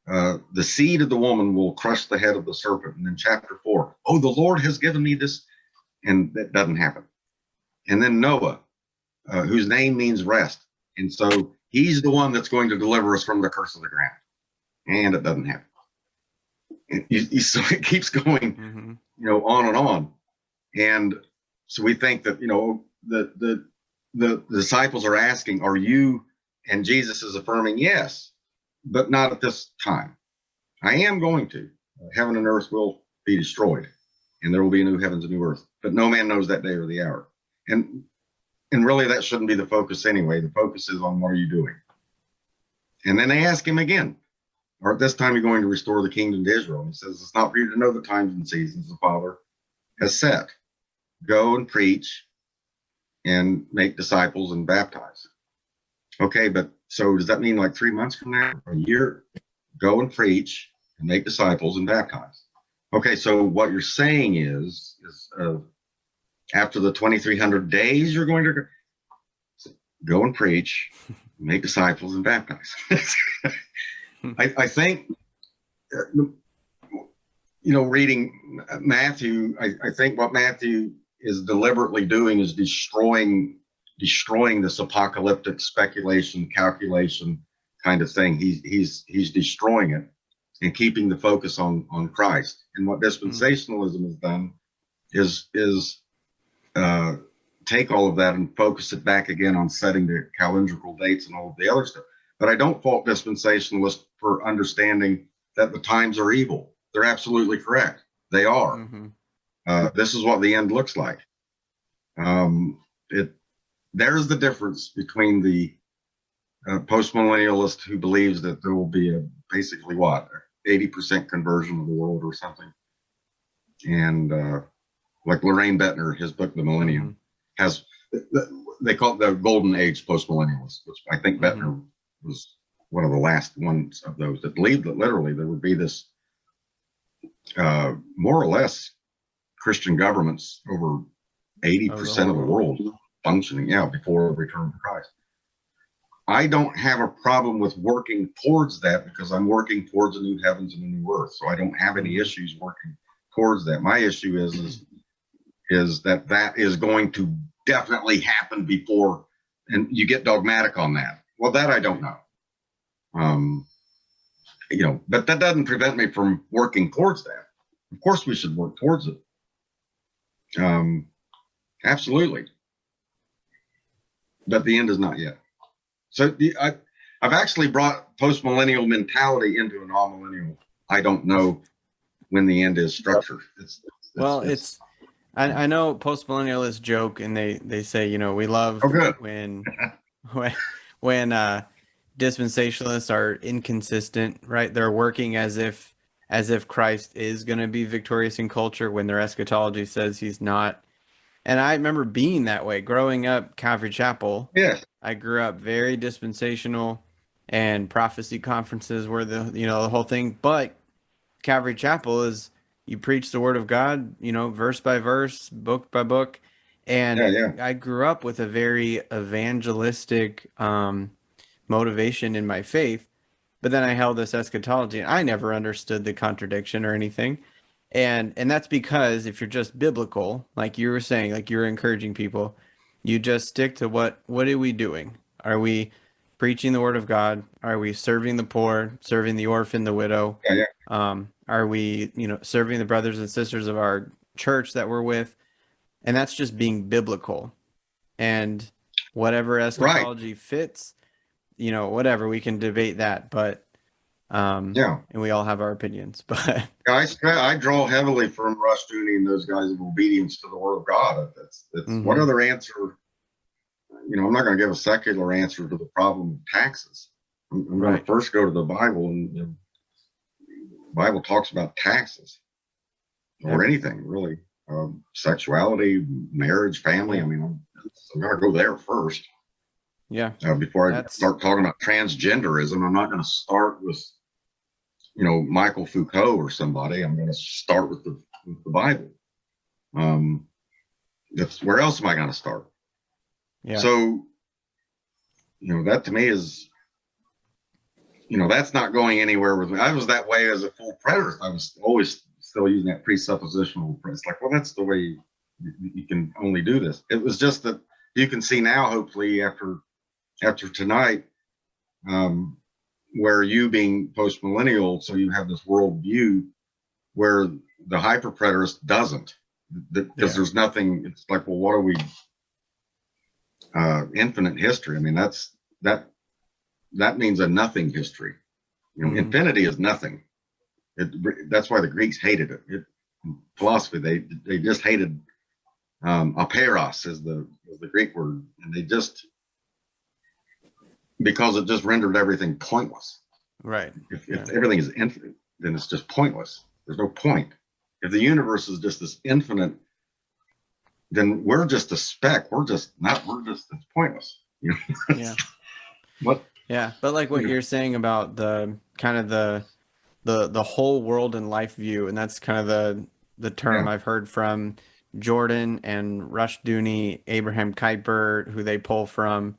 S2: The seed of the woman will crush the head of the serpent. And then chapter 4, oh, the Lord has given me this, and that doesn't happen. And then Noah, whose name means rest, and so he's the one that's going to deliver us from the curse of the ground, and it doesn't happen. So it keeps going, on and on. And so we think that, the disciples are asking, are you, and Jesus is affirming, yes, but not at this time. I am going to. Heaven and earth will be destroyed, and there will be a new heavens and new earth, but no man knows that day or the hour. And really that shouldn't be the focus anyway. The focus is on what are you doing? And then they ask him again, or at this time you're going to restore the kingdom to Israel. And he says, it's not for you to know the times and seasons the Father has set. Go and preach and make disciples and baptize. Okay, but so does that mean like 3 months from now, a year? Go and preach and make disciples and baptize. Okay, so what you're saying is after the 2,300 days, you're going to go and preach, make disciples, and baptize. I think, reading Matthew, I think what Matthew is deliberately doing is destroying this apocalyptic speculation, calculation kind of thing. He's destroying it and keeping the focus on Christ. And what dispensationalism has done is take all of that and focus it back again on setting the calendrical dates and all of the other stuff. But I don't fault dispensationalists for understanding that the times are evil. They're absolutely correct. They are. This is what the end looks like. There's the difference between the post-millennialist who believes that there will be basically 80% conversion of the world or something. And like Lorraine Bettner, his book, The Millennium, has, they call it the golden age post-millennialist, which I think Bettner was one of the last ones of those that believed that literally there would be this more or less Christian governments over 80% of the world functioning, before the return of Christ. I don't have a problem with working towards that because I'm working towards a new heavens and a new earth. So I don't have any issues working towards that. My issue is that is going to definitely happen before, and you get dogmatic on that. Well, that I don't know. But that doesn't prevent me from working towards that. Of course, we should work towards it. Absolutely. But the end is not yet. So I've actually brought post-millennial mentality into an all-millennial. I don't know when the end is structured.
S1: I know post-millennialists joke and they say, we love when dispensationalists are inconsistent, right? They're working as if Christ is going to be victorious in culture when their eschatology says he's not. And I remember being that way growing up Calvary Chapel.
S2: Yes.
S1: I grew up very dispensational, and prophecy conferences were the whole thing. But Calvary Chapel is, you preach the word of God, verse by verse, book by book. And I grew up with a very evangelistic motivation in my faith. But then I held this eschatology, and I never understood the contradiction or anything. And that's because if you're just biblical, like you were saying, like you're encouraging people, you just stick to what are we doing? Are we preaching the word of God? Are we serving the poor, serving the orphan, the widow? Are we, serving the brothers and sisters of our church that we're with? And that's just being biblical. And whatever eschatology fits, whatever, we can debate that. But and we all have our opinions. But
S2: I draw heavily from Rushdoony and those guys of obedience to the word of God. That's what other answer? I'm not going to give a secular answer to the problem of taxes. I'm going to first go to the Bible, and the Bible talks about taxes or anything really, sexuality, marriage, family. I'm going to go there first. Before I start talking about transgenderism, I'm not going to start with, Michael Foucault or somebody. I'm going to start with the Bible. That's where else am I going to start? So, that to me is, that's not going anywhere with me. I was that way as a full preterist. I was always still using that presuppositional. It's like, well, that's the way you can only do this. It was just that you can see now, hopefully after tonight, where you being post-millennial, so you have this world view where the hyper-preterist doesn't, because there's nothing. It's like, well, what are we? Infinite history. I mean, that means a nothing history. Infinity is nothing. That's why the Greeks hated it. In philosophy, they just hated apeiros is the Greek word, and they just, because it just rendered everything pointless.
S1: Right.
S2: If everything is infinite, then it's just pointless. There's no point. If the universe is just this infinite, then we're just a speck. It's pointless. You know?
S1: Yeah.
S2: What?
S1: Yeah. But like what you're saying about the kind of the whole world and life view, and that's kind of the term I've heard from Jordan and Rushdoony, Abraham Kuyper, who they pull from.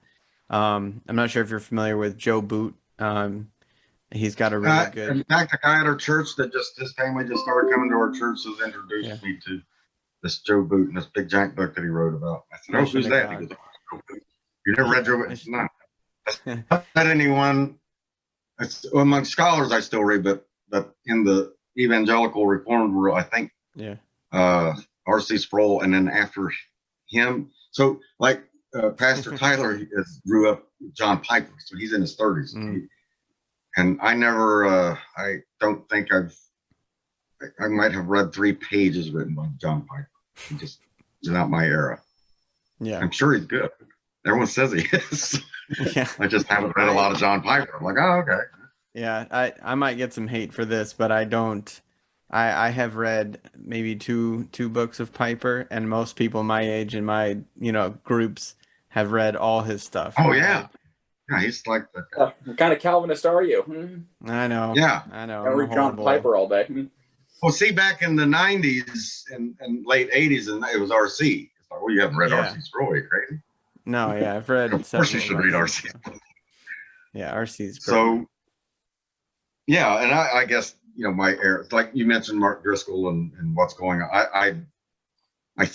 S1: I'm not sure if you're familiar with Joe Boot. He's got a really good.
S2: In fact, a guy at our church that his family just started coming to our church has introduced me to this Joe Boot and this big giant book that he wrote about. I said, "Oh, who's that?" He goes, "You never read Joe Boot?" No. Not anyone. Among scholars, I still read, but in the evangelical Reformed world, I think R.C. Sproul, and then after him, so like Pastor Tyler grew up with John Piper, so he's in his 30s. And I never, I don't think I might have read 3 pages written by John Piper. He just is not my era.
S1: Yeah.
S2: I'm sure he's good. Everyone says he is.
S1: Yeah.
S2: I just haven't read a lot of John Piper. I'm like, oh, okay.
S1: Yeah. I might get some hate for this, but I don't. I have read maybe two books of Piper, and most people my age in my groups have read all his stuff.
S2: Oh yeah. Yeah, he's like the
S3: what kind of Calvinist are you?
S1: I know.
S2: Yeah.
S1: I know.
S3: I read John Piper all day.
S2: Well, see, back in the 90s and late 80s, and it was RC. It's like, well, you haven't read RC Sproul, are you crazy?
S1: No, yeah, I've read.
S2: Of course, you should read RC.
S1: Yeah, RC's.
S2: So, yeah, and I guess my era, like you mentioned, Mark Driscoll and what's going on. I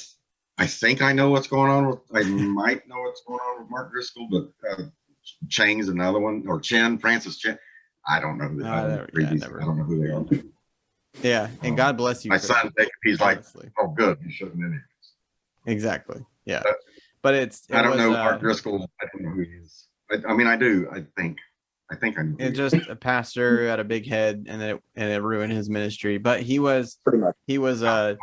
S2: think I know what's going on with. I might know what's going on with Mark Driscoll, but. Chang's another one, or Francis Chen. I don't know. I don't know who they are.
S1: Yeah, and God bless you.
S2: My son, he's honestly. Like, oh, good. You shouldn't any.
S1: Exactly. Yeah, but
S2: I don't know Mark Driscoll. I don't know who he is. I mean, I do. I think I know.
S1: It's just a pastor who had a big head, and it ruined his ministry. But he was a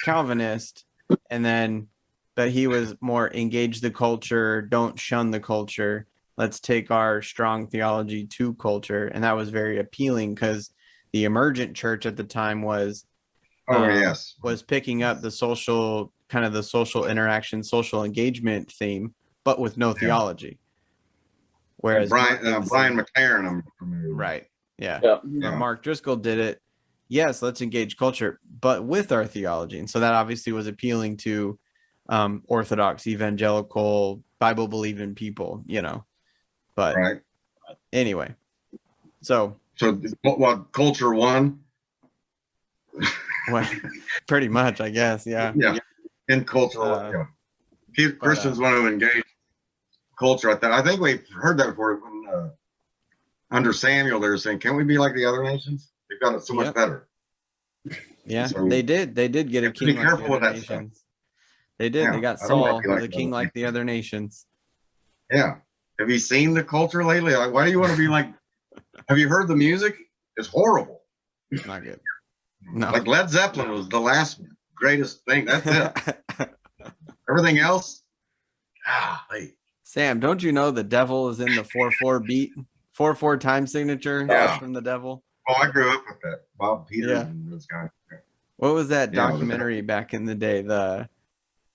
S1: Calvinist, and then. But he was more engage the culture, don't shun the culture. Let's take our strong theology to culture. And that was very appealing because the emergent church at the time was picking up the social interaction, social engagement theme, but with no theology. Whereas
S2: Brian McLaren, I'm familiar with.
S1: Right. Yeah. Mark Driscoll did it. Yes, let's engage culture, but with our theology. And so that obviously was appealing to Orthodox, evangelical, Bible believing people, but anyway, so
S2: what culture won?
S1: Well, pretty much, I guess. Yeah.
S2: In culture, Christians want to engage culture. I think we've heard that before. When under Samuel, they were saying, "Can we be like the other nations? They've got it so much better."
S1: Yeah, so they did get a king. Be careful with that stuff. They did. Yeah, they got Saul, the king like the other nations.
S2: Yeah. Have you seen the culture lately? Like, why do you want to be like? Have you heard the music? It's horrible.
S1: It's not good. No.
S2: Like Led Zeppelin was the last greatest thing. That's it. Everything else.
S1: Sam, don't you know the devil is in the 4/4 beat, 4/4 time signature? That's from the devil.
S2: Oh, I grew up with that. Bob Peters and those guys.
S1: What was that documentary back in the day?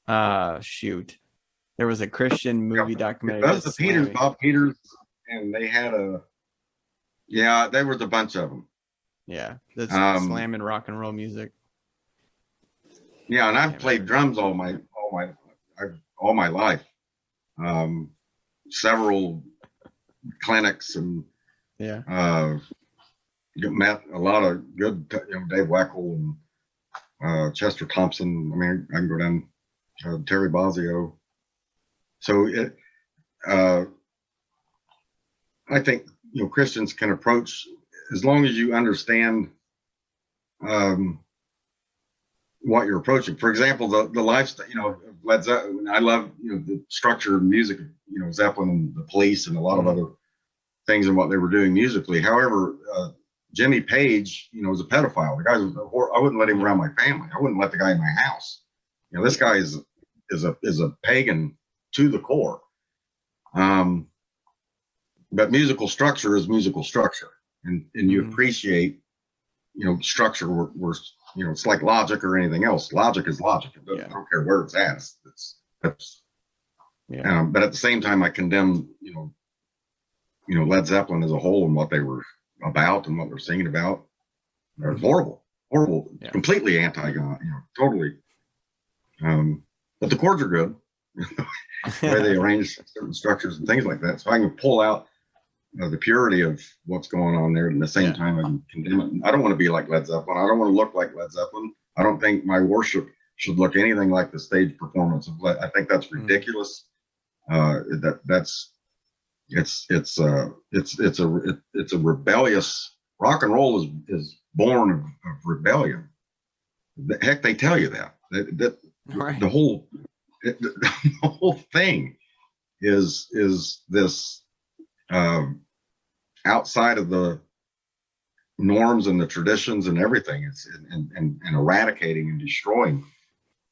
S1: There was a Christian movie documentary.
S2: That was the Peters, Bob Peters, and they had there was a bunch of them.
S1: Yeah, that's slamming rock and roll music.
S2: Yeah, and I've played drums all my life. Several clinics and met a lot of good, Dave Weckl and Chester Thompson. I mean, I can go down. Terry Bozzio. So I think Christians can approach, as long as you understand what you're approaching. For example, the lifestyle, Led Zeppelin. I love the structure of music, Zeppelin and the Police and a lot of other things and what they were doing musically. However, Jimmy Page, was a pedophile. The guy I wouldn't let him around my family. I wouldn't let the guy in my house. This guy is a pagan to the core. but musical structure is musical structure, and you
S1: Mhm.
S2: appreciate, structure. Where it's like logic or anything else. Logic is logic. I don't care where it's at. That's
S1: Yeah.
S2: but at the same time, I condemn Led Zeppelin as a whole and what they were about and what they're singing about. They're horrible,
S1: Yeah.
S2: completely anti-God. Totally. But the chords are good. The way they arrange certain structures and things like that. So I can pull out the purity of what's going on there, and at the same time I can condemn it. I don't want to be like Led Zeppelin. I don't want to look like Led Zeppelin. I don't think my worship should look anything like the stage performance of Led. I think that's ridiculous. It's a rebellious. Rock and roll is born of rebellion. Heck, they tell you that
S1: Right.
S2: the whole thing is this outside of the norms and the traditions and everything. It's and eradicating and destroying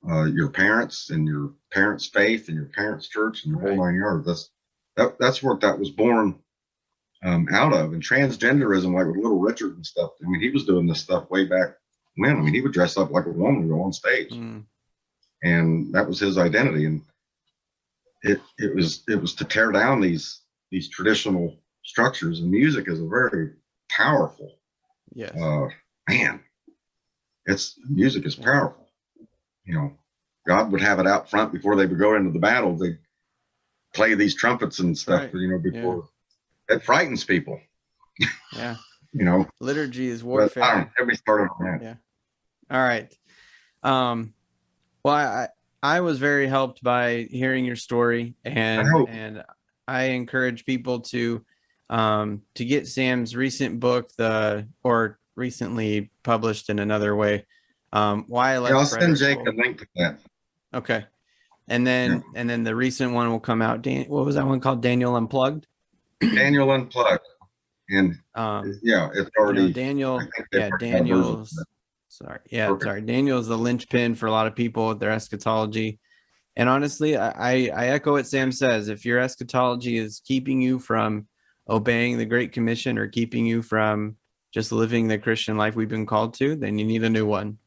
S2: your parents and your parents' faith and your parents' church and the whole 9 yards. That's what that was born out of. And transgenderism, like with Little Richard and stuff. I mean, he was doing this stuff way back when. I mean, he would dress up like a woman and go on stage, and that was his identity. And it was to tear down these traditional structures. And music is a very powerful.
S1: Yes.
S2: Man, music is powerful. God would have it out front before they would go into the battle. They play these trumpets and stuff, before it frightens people.
S1: Yeah.
S2: Liturgy
S1: is warfare.
S2: Everybody started on that.
S1: Yeah. All right. Well, I was very helped by hearing your story, and I encourage people to get Sam's recent book, or recently published in another way. Why I Left.
S2: I'll send Jake a link to that.
S1: Okay. And then the recent one will come out. What was that one called? Daniel Unplugged.
S2: Daniel Unplugged. And it's already
S1: Daniel. Daniel's. Sorry. Daniel's the linchpin for a lot of people with their eschatology. And honestly, I echo what Sam says. If your eschatology is keeping you from obeying the Great Commission or keeping you from just living the Christian life we've been called to, then you need a new one.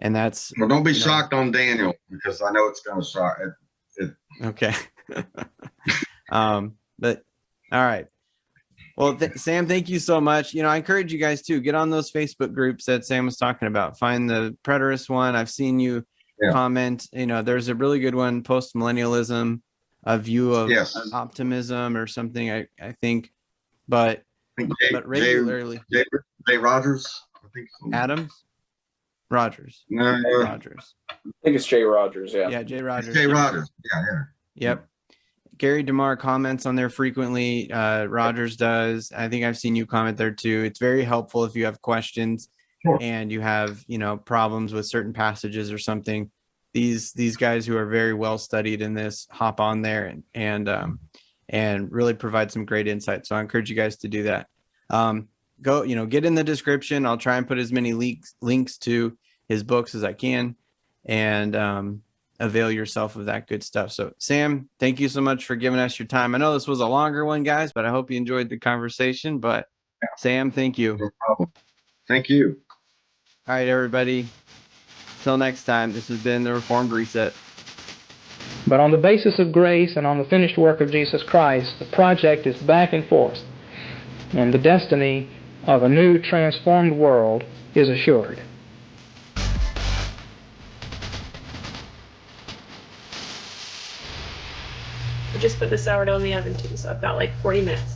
S1: And that's
S2: don't be shocked on Daniel, because I know it's going to shock it.
S1: Okay. But all right. Well, Sam, thank you so much. I encourage you guys to get on those Facebook groups that Sam was talking about. Find the preterist one. I've seen you comment. There's a really good one, post-millennialism, a view of optimism or something. I think, but regularly.
S2: Jay Rogers. I think so.
S1: Adams. Rogers.
S2: No.
S1: Rogers.
S3: I think it's Jay Rogers. Yeah.
S1: Yeah, Jay Rogers.
S2: Jay Rogers. Yeah.
S1: Yep. Gary DeMar comments on there frequently. Rogers does. I think I've seen you comment there too. It's very helpful if you have questions and you have, problems with certain passages or something. These guys who are very well studied in this hop on there and really provide some great insight. So I encourage you guys to do that. Go, get in the description. I'll try and put as many links to his books as I can, and avail yourself of that good stuff. So Sam, thank you so much for giving us your time. I know this was a longer one, guys, but I hope you enjoyed the conversation. But Sam, thank you.
S2: No problem. Thank you.
S1: All right, everybody. Till next time, this has been the Reformed Reset.
S4: But on the basis of grace and on the finished work of Jesus Christ, the project is back and forth, and the destiny of a new transformed world is assured.
S5: I just put the sourdough in the oven too, so I've got like 40 minutes.